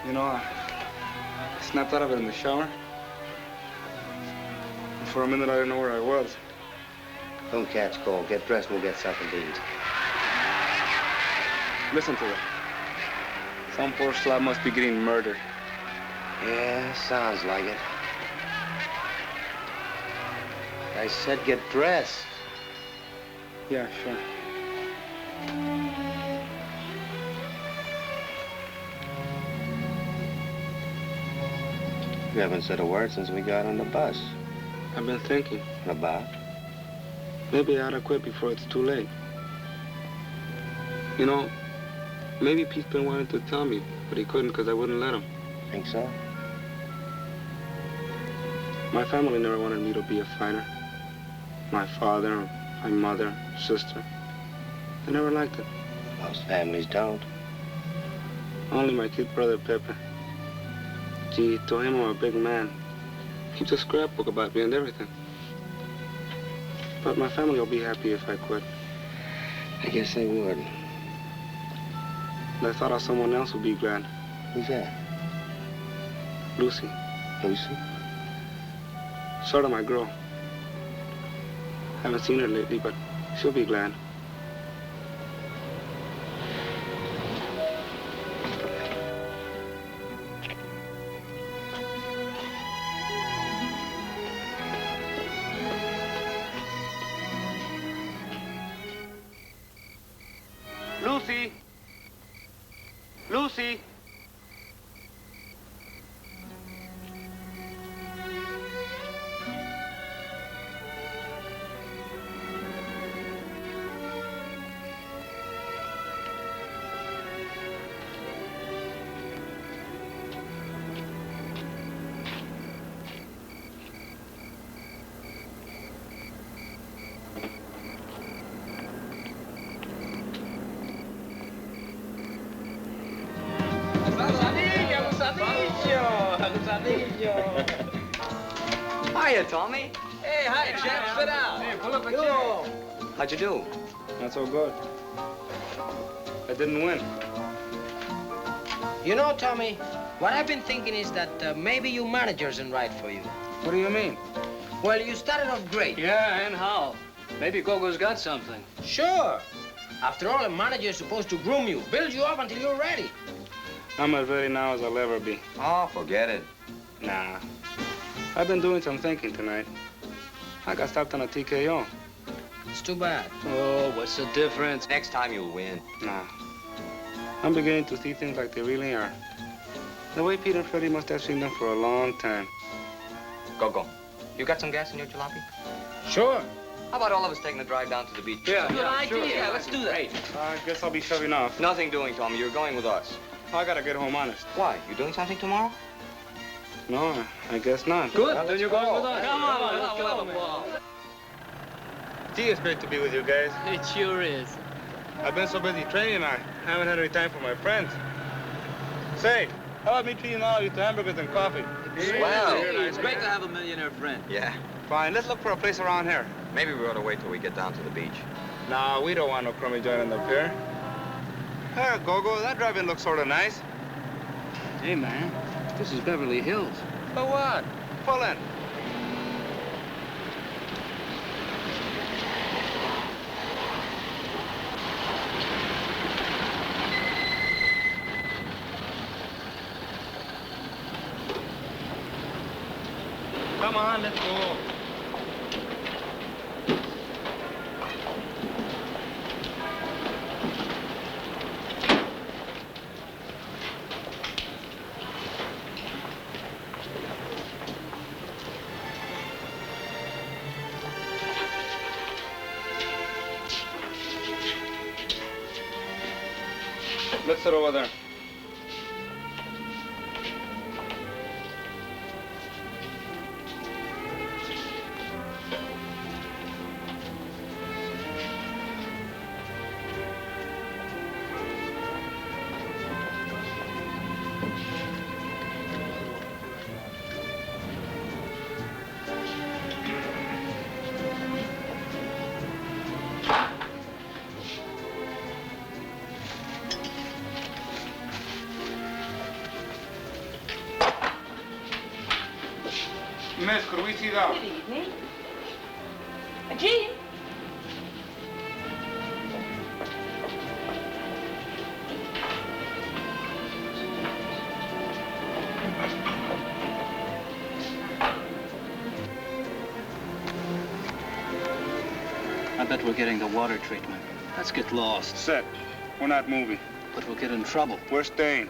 You know, I snapped out of it in the shower. For a minute, I didn't know where I was. Don't catch cold. Get dressed and we'll get something to eat. Listen to that. Some poor slob must be getting murdered. Yeah, sounds like it. I said get dressed. Yeah, sure. You haven't said a word since we got on the bus. I've been thinking. About? Maybe I ought to quit before it's too late. You know, maybe Pete's been wanting to tell me, but he couldn't because I wouldn't let him. Think so? My family never wanted me to be a fighter. My father, my mother, sister. They never liked it. Most families don't. Only my kid brother, Pepe. Gee, to him I'm a big man. Keeps a scrapbook about me and everything. But my family will be happy if I quit. I guess they would. And I thought of someone else would be glad. Who's that? Lucy. Lucy? Sort of my girl. Haven't seen her lately, but she'll be glad. Lucy! Lucy! Hiya, Tommy. Hey, hi, Jeff. Sit down. Hey, pull up a chair. How'd you do? Not so good. I didn't win. You know, Tommy, what I've been thinking is that maybe you manager isn't right for you. What do you mean? Well, you started off great. Yeah, and how? Maybe Gogo's got something. Sure. After all, a manager is supposed to groom you, build you up until you're ready. I'm as ready now as I'll ever be. Oh, forget it. Nah. I've been doing some thinking tonight. I got stopped on a TKO. It's too bad. Oh, what's the difference? Next time you'll win. Nah. I'm beginning to see things like they really are. The way Pete and Freddie must have seen them for a long time. Gogo, you got some gas in your jalopy? Sure. How about all of us taking a drive down to the beach? Yeah, Good idea. sure. Yeah, let's do that. Great. I guess I'll be shoving off. Nothing doing, Tommy. You're going with us. I gotta get home honest. Why? You doing something tomorrow? No, I guess not. Good. Well, Then you're going with us. Come on, let's go. Gee, it's great to be with you guys. It sure is. I've been so busy training, I haven't had any time for my friends. Say, how about me treating all of you to hamburgers and coffee? Swell. It's great to have a millionaire friend. Yeah. Fine, let's look for a place around here. Maybe we ought to wait till we get down to the beach. No, we don't want no crummy joint on the pier. Hey, Gogo, that drive-in looks sort of nice. Hey, man, this is Beverly Hills. But what? Pull in. Come on, let's go. Let's sit over there. Miss, could we see that? Good evening. Jean? I bet we're getting the water treatment. Let's get lost. Set. We're not moving. But we'll get in trouble. We're staying.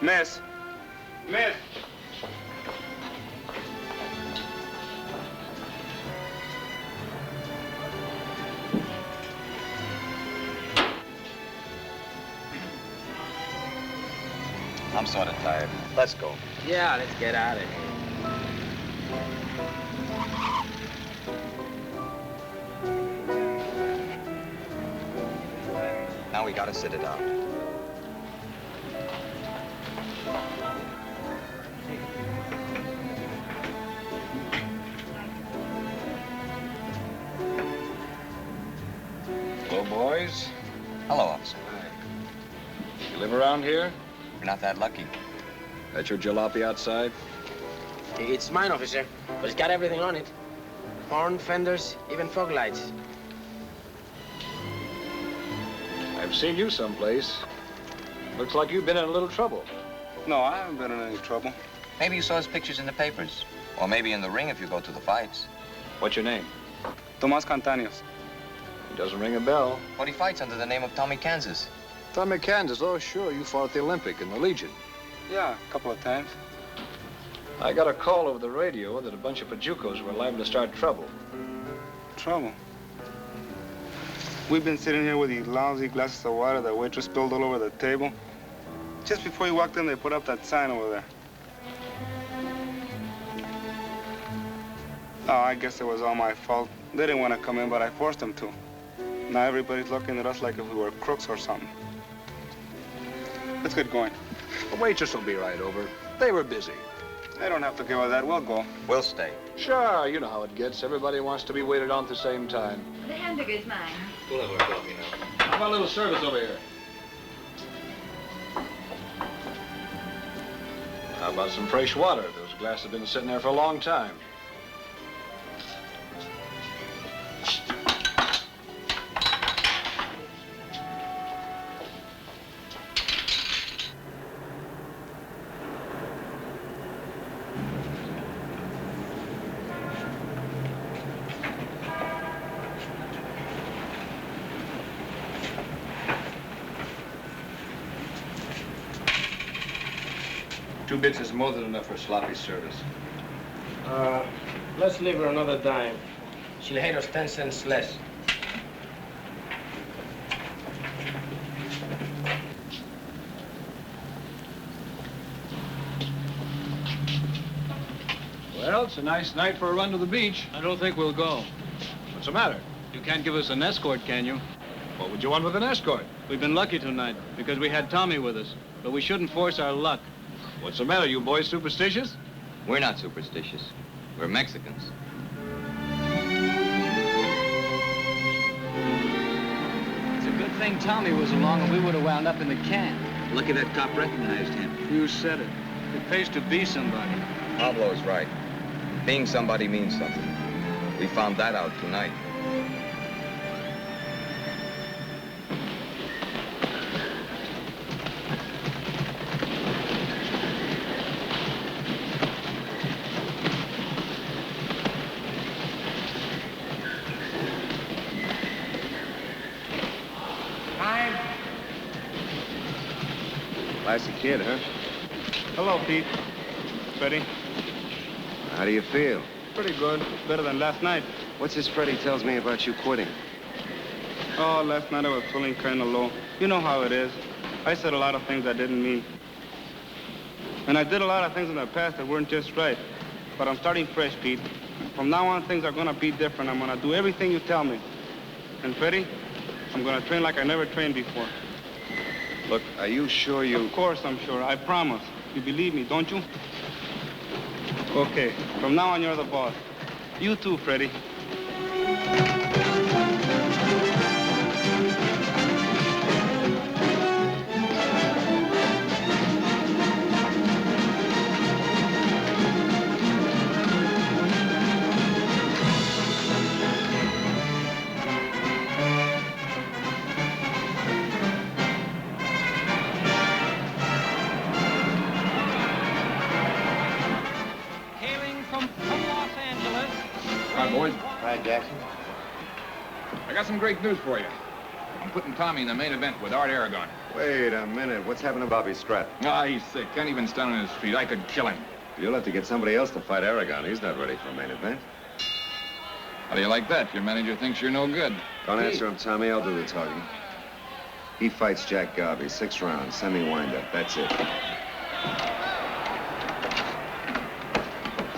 Miss. Miss. I'm sort of tired. Let's go. Yeah, let's get out of here. Now we gotta sit it out. Hello, boys. Hello, officer. You live around here? We're not that lucky. That your jalopy outside? It's mine, officer, but it's got everything on it. Horn, fenders, even fog lights. I've seen you someplace. Looks like you've been in a little trouble. No, I haven't been in any trouble. Maybe you saw his pictures in the papers. Or maybe in the ring if you go to the fights. What's your name? Tomas Cantaños. It doesn't ring a bell. But he fights under the name of Tommy Kansas. Tommy Kansas, oh sure, you fought at the Olympic in the Legion. Yeah, a couple of times. I got a call over the radio that a bunch of Pajucos were liable to start trouble. Trouble? We've been sitting here with these lousy glasses of water that waitress spilled all over the table. Just before you walked in, they put up that sign over there. Oh, I guess it was all my fault. They didn't want to come in, but I forced them to. Now everybody's looking at us like if we were crooks or something. Let's get going. The waitress will be right over. They were busy. They don't have to give us that. We'll go. We'll stay. Sure, you know how it gets. Everybody wants to be waited on at the same time. The hamburger's mine. We'll have our coffee now. How about a little service over here? How about some fresh water? Those glasses have been sitting there for a long time. $2 bits is more than enough for sloppy service. Let's leave her another dime. She'll hate us 10 cents less. Well, it's a nice night for a run to the beach. I don't think we'll go. What's the matter? You can't give us an escort, can you? What would you want with an escort? We've been lucky tonight because we had Tommy with us, but we shouldn't force our luck. What's the matter? You boys superstitious? We're not superstitious. We're Mexicans. It's a good thing Tommy was along or we would have wound up in the can. Lucky that cop recognized him. You said it. It pays to be somebody. Pablo's right. Being somebody means something. We found that out tonight. Classy kid, huh? Hello, Pete. Freddie. How do you feel? Pretty good. Better than last night. What's this Freddie tells me about you quitting? Oh, last night I was feeling kind of low. You know how it is. I said a lot of things I didn't mean. And I did a lot of things in the past that weren't just right. But I'm starting fresh, Pete. From now on, things are going to be different. I'm going to do everything you tell me. And Freddie, I'm going to train like I never trained before. Look, are you sure you... Of course I'm sure. I promise. You believe me, don't you? Okay. From now on, you're the boss. You too, Freddie. Boys. Hi, Jackson. I got some great news for you. I'm putting Tommy in the main event with Art Aragon. Wait a minute. What's happened to Bobby Stratton? Ah, he's sick. Can't even stand on his feet. I could kill him. You'll have to get somebody else to fight Aragon. He's not ready for a main event. How do you like that? Your manager thinks you're no good. Don't answer him, Tommy. I'll do the talking. He fights Jack Garvey. 6 rounds. Semi-wind-up. That's it.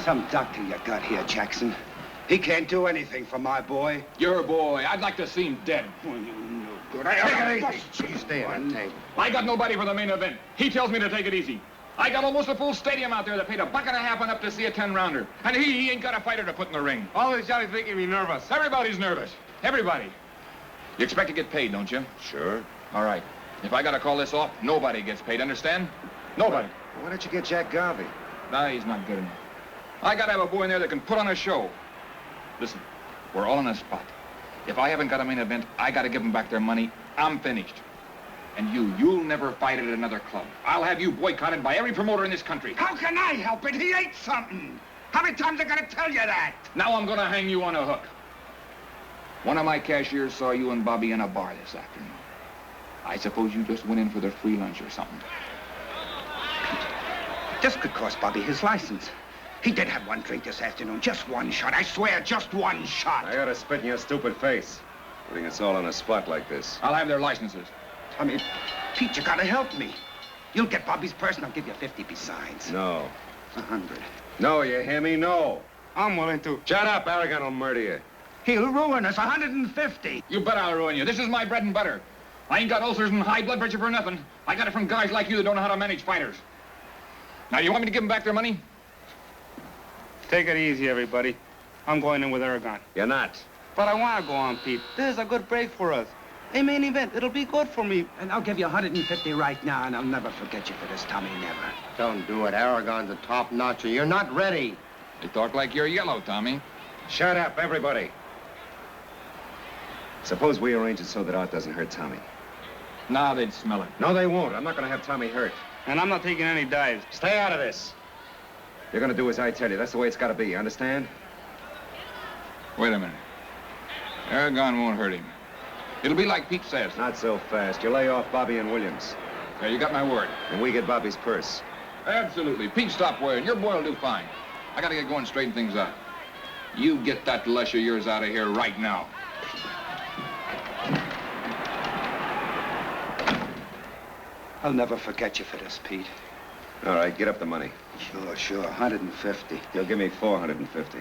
Some doctor you got here, Jackson. He can't do anything for my boy. Your boy. I'd like to see him dead. Oh, you no good. Take it easy. Stay on the table. I got nobody for the main event. He tells me to take it easy. I got almost a full stadium out there that paid $1.50 and up to see a 10-rounder. And he ain't got a fighter to put in the ring. All this jolly's making me nervous. Everybody's nervous. Everybody. You expect to get paid, don't you? Sure. All right. If I got to call this off, nobody gets paid, understand? Nobody. Why don't you get Jack Garvey? Nah, he's not good enough. I got to have a boy in there that can put on a show. Listen, we're all in a spot. If I haven't got a main event, I got to give them back their money. I'm finished. And you'll never fight at another club. I'll have you boycotted by every promoter in this country. How can I help it? He ate something. How many times I got to tell you that? Now I'm going to hang you on a hook. One of my cashiers saw you and Bobby in a bar this afternoon. I suppose you just went in for their free lunch or something. This could cost Bobby his license. He did have one drink this afternoon. Just one shot. I swear, just one shot. I ought to spit in your stupid face. Putting us all on a spot like this. I'll have their licenses. I mean, Pete, you gotta help me. You'll get Bobby's purse and I'll give you 50 besides. No. 100. No, you hear me? No. I'm willing to. Shut up. Aragon will murder you. He'll ruin us. 150. You bet I'll ruin you. This is my bread and butter. I ain't got ulcers and high blood pressure for nothing. I got it from guys like you that don't know how to manage fighters. Now, you want me to give them back their money? Take it easy, everybody. I'm going in with Aragon. You're not. But I want to go on, Pete. This is a good break for us. A main event. It'll be good for me. And I'll give you 150 right now, and I'll never forget you for this, Tommy, never. Don't do it. Aragon's a top-notcher. You're not ready. You talk like you're yellow, Tommy. Shut up, everybody. Suppose we arrange it so that Art doesn't hurt Tommy. Nah, they'd smell it. No, they won't. I'm not going to have Tommy hurt. And I'm not taking any dives. Stay out of this. You're going to do as I tell you. That's the way it's got to be. You understand? Wait a minute. Aragon won't hurt him. It'll be like Pete says. Not so fast. You lay off Bobby and Williams. Yeah, you got my word. And we get Bobby's purse. Absolutely. Pete, stop worrying. Your boy will do fine. I got to get going and straighten things out. You get that lush of yours out of here right now. I'll never forget you for this, Pete. All right, get up the money. Sure, 150. He'll give me 450.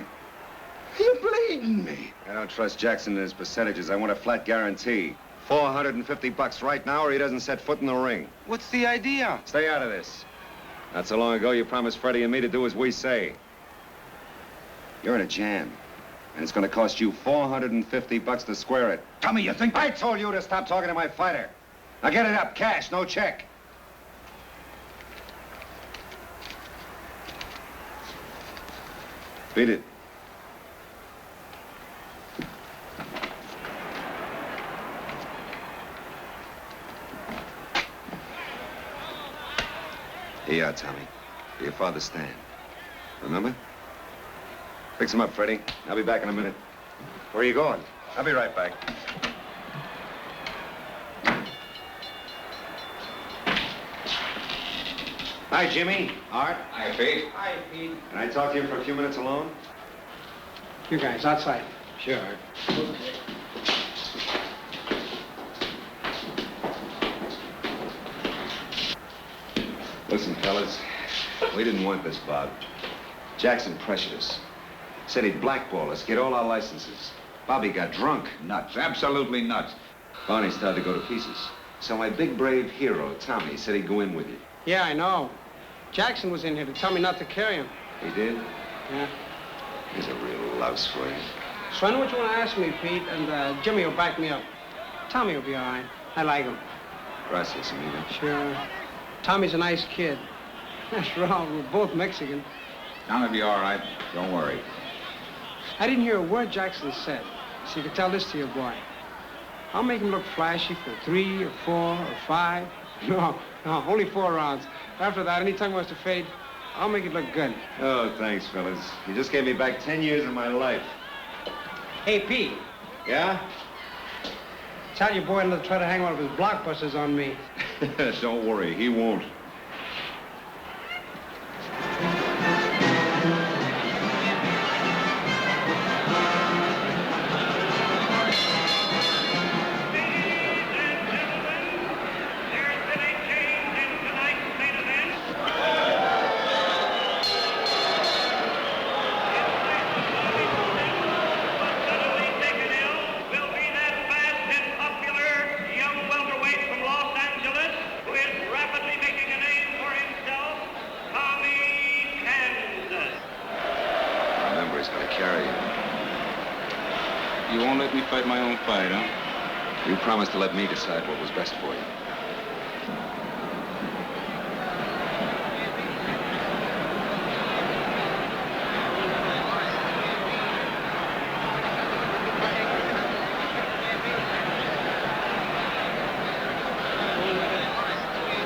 You're bleeding me. I don't trust Jackson and his percentages. I want a flat guarantee. 450 bucks right now, or he doesn't set foot in the ring. What's the idea? Stay out of this. Not so long ago, you promised Freddie and me to do as we say. You're in a jam, and it's going to cost you 450 bucks to square it. Tommy, you think... I told you to stop talking to my fighter. Now get it up, cash, no check. Beat it. Here you are, Tommy. For your father's stand. Remember? Fix him up, Freddie. I'll be back in a minute. Where are you going? I'll be right back. Hi, Jimmy. Art. Hi, Pete. Hi, Pete. Can I talk to you for a few minutes alone? You guys, outside. Sure. Listen, fellas, we didn't want this, Bob. Jackson pressured us. Said he'd blackball us, get all our licenses. Bobby got drunk. Nuts, absolutely nuts. Barney started to go to pieces. So my big, brave hero, Tommy, said he'd go in with you. Yeah, I know. Jackson was in here to tell me not to carry him. He did? Yeah. He's a real louse for you. So I know what you want to ask me, Pete, and Jimmy will back me up. Tommy will be all right. I like him. Gracias, amigo. Sure. Tommy's a nice kid. After all, we're both Mexican. Tommy'll be all right. Don't worry. I didn't hear a word Jackson said, so you can tell this to your boy. I'll make him look flashy for 3 or 4 or 5. No, only 4 rounds. After that, anytime he wants to fade, I'll make it look good. Oh, thanks, fellas. You just gave me back 10 years of my life. Hey, Pete. Yeah? Tell your boy not to try to hang one of his blockbusters on me. Don't worry, he won't. You won't let me fight my own fight, huh? You promised to let me decide what was best for you.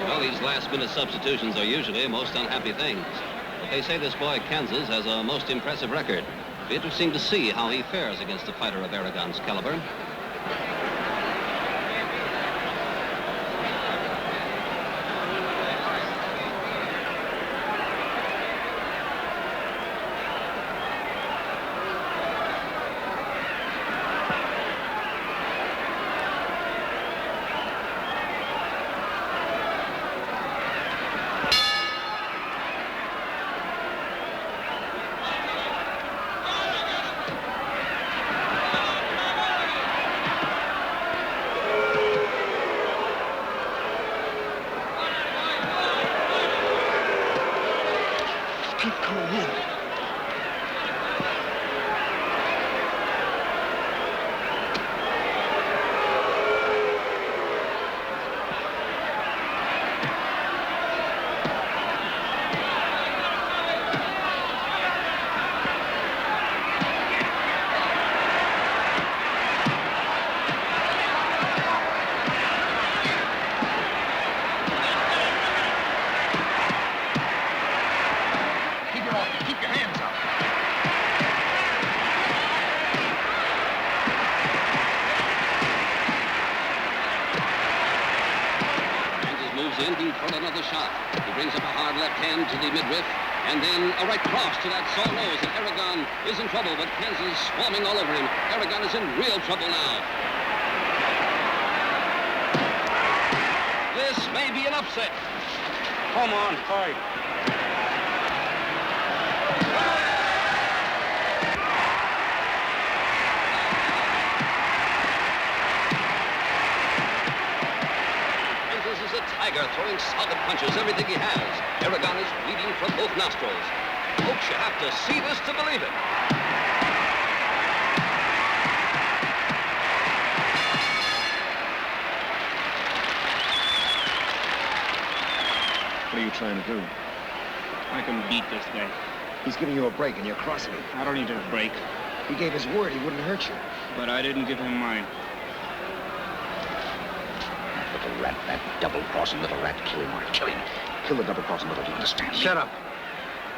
Well, these last-minute substitutions are usually most unhappy things. But they say this boy, Kansas, has a most impressive record. It'll be interesting to see how he fares against a fighter of Aragon's caliber. To the midriff, and then a right cross to that sore nose, and Aragon is in trouble, but Kansas swarming all over him. Aragon is in real trouble now. This may be an upset. Come on, fight. throwing solid punches, everything he has. Aragon is bleeding from both nostrils. Folks, you have to see this to believe it. What are you trying to do? I can beat this guy. He's giving you a break and you're crossing him. I don't need a break. He gave his word he wouldn't hurt you. But I didn't give him mine. Little rat, that double-crossing little rat. Kill him, Mark. Kill him. Kill the double-crossing little, do you understand? Shut up.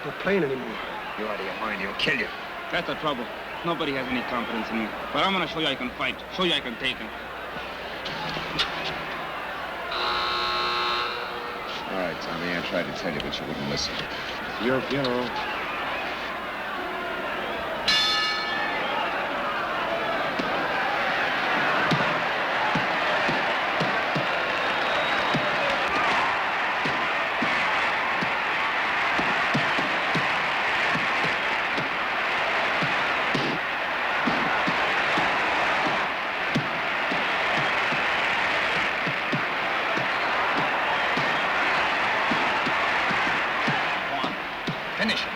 Not playing anymore. You're out of your mind. He'll kill you. That's the trouble. Nobody has any confidence in me. But I'm gonna show you I can fight. Show you I can take him. All right, Tommy, I tried to tell you, but you wouldn't listen. Your funeral. Finish him.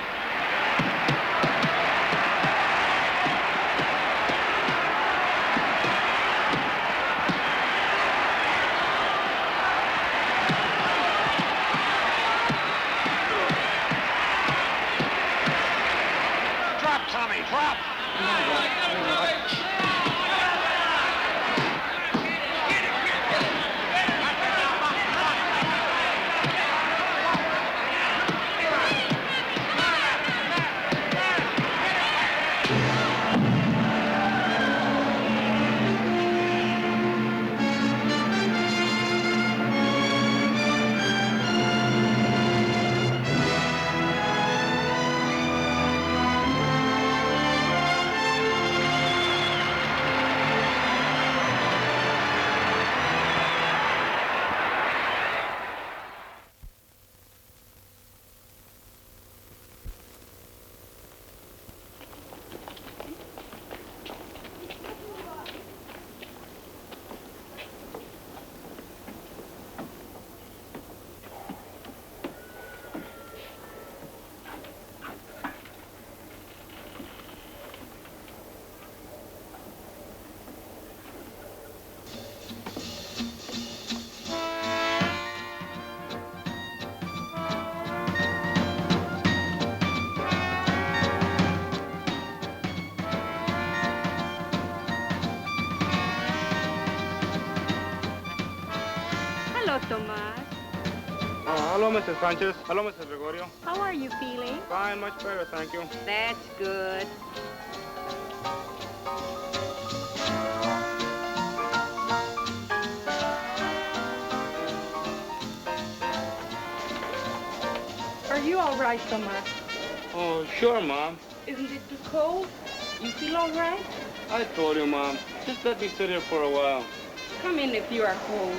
Drop, Tommy, drop! Hello, Tomas. Hello, Mrs. Sanchez. Hello, Mrs. Gregorio. How are you feeling? Fine, much better, thank you. That's good. Are you all right, Tomas? Oh, sure, Mom. Isn't it too cold? You feel all right? I told you, Mom. Just let me sit here for a while. Come in if you are cold.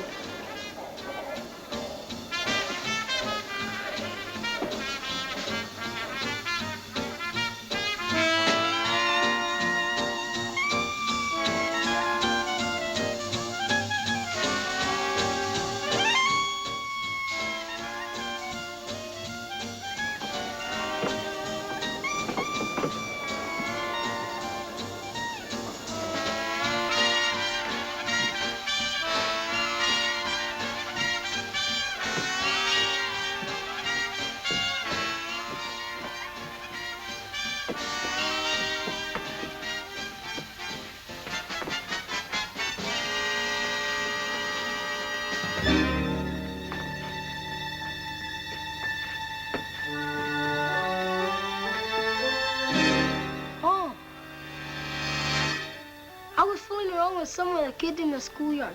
with some of the kids in the schoolyard.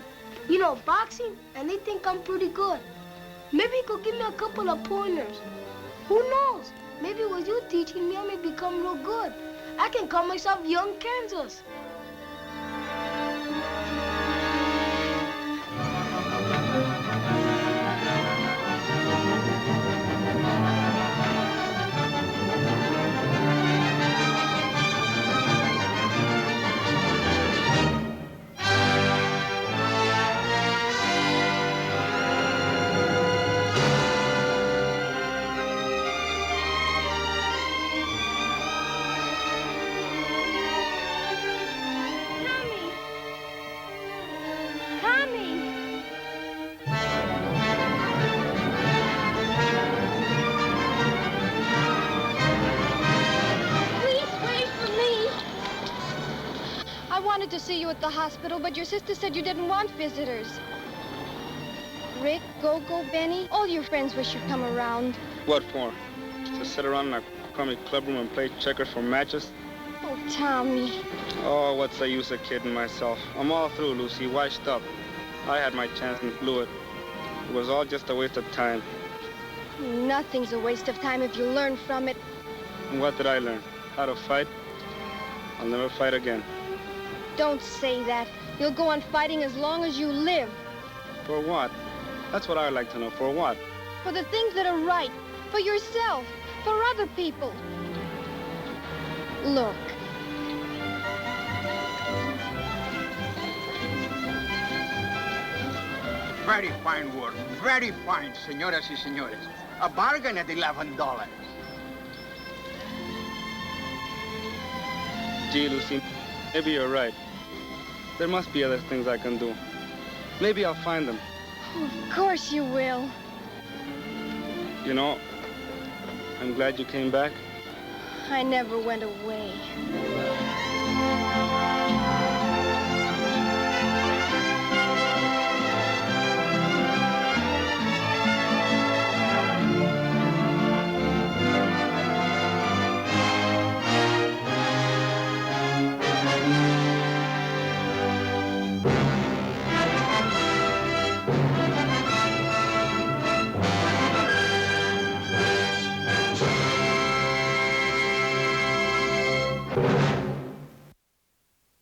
You know, boxing, and they think I'm pretty good. Maybe you could give me a couple of pointers. Who knows? Maybe with you teaching me, I may become real good. I can call myself Young Kansas. wanted to see you at the hospital, but your sister said you didn't want visitors. Rick, Gogo, Benny, all your friends wish you'd come around. What for? To sit around in a crummy clubroom and play checkers for matches? Oh, Tommy. Oh, what's the use of kidding myself? I'm all through, Lucy, washed up. I had my chance and blew it. It was all just a waste of time. Nothing's a waste of time if you learn from it. And what did I learn? How to fight? I'll never fight again. Don't say that. You'll go on fighting as long as you live. For what? That's what I'd like to know. For what? For the things that are right. For yourself. For other people. Look. Very fine work. Very fine, señoras y señores. A bargain at $11. Gee, Lucy, maybe you're right. There must be other things I can do. Maybe I'll find them. Oh, of course you will. You know, I'm glad you came back. I never went away.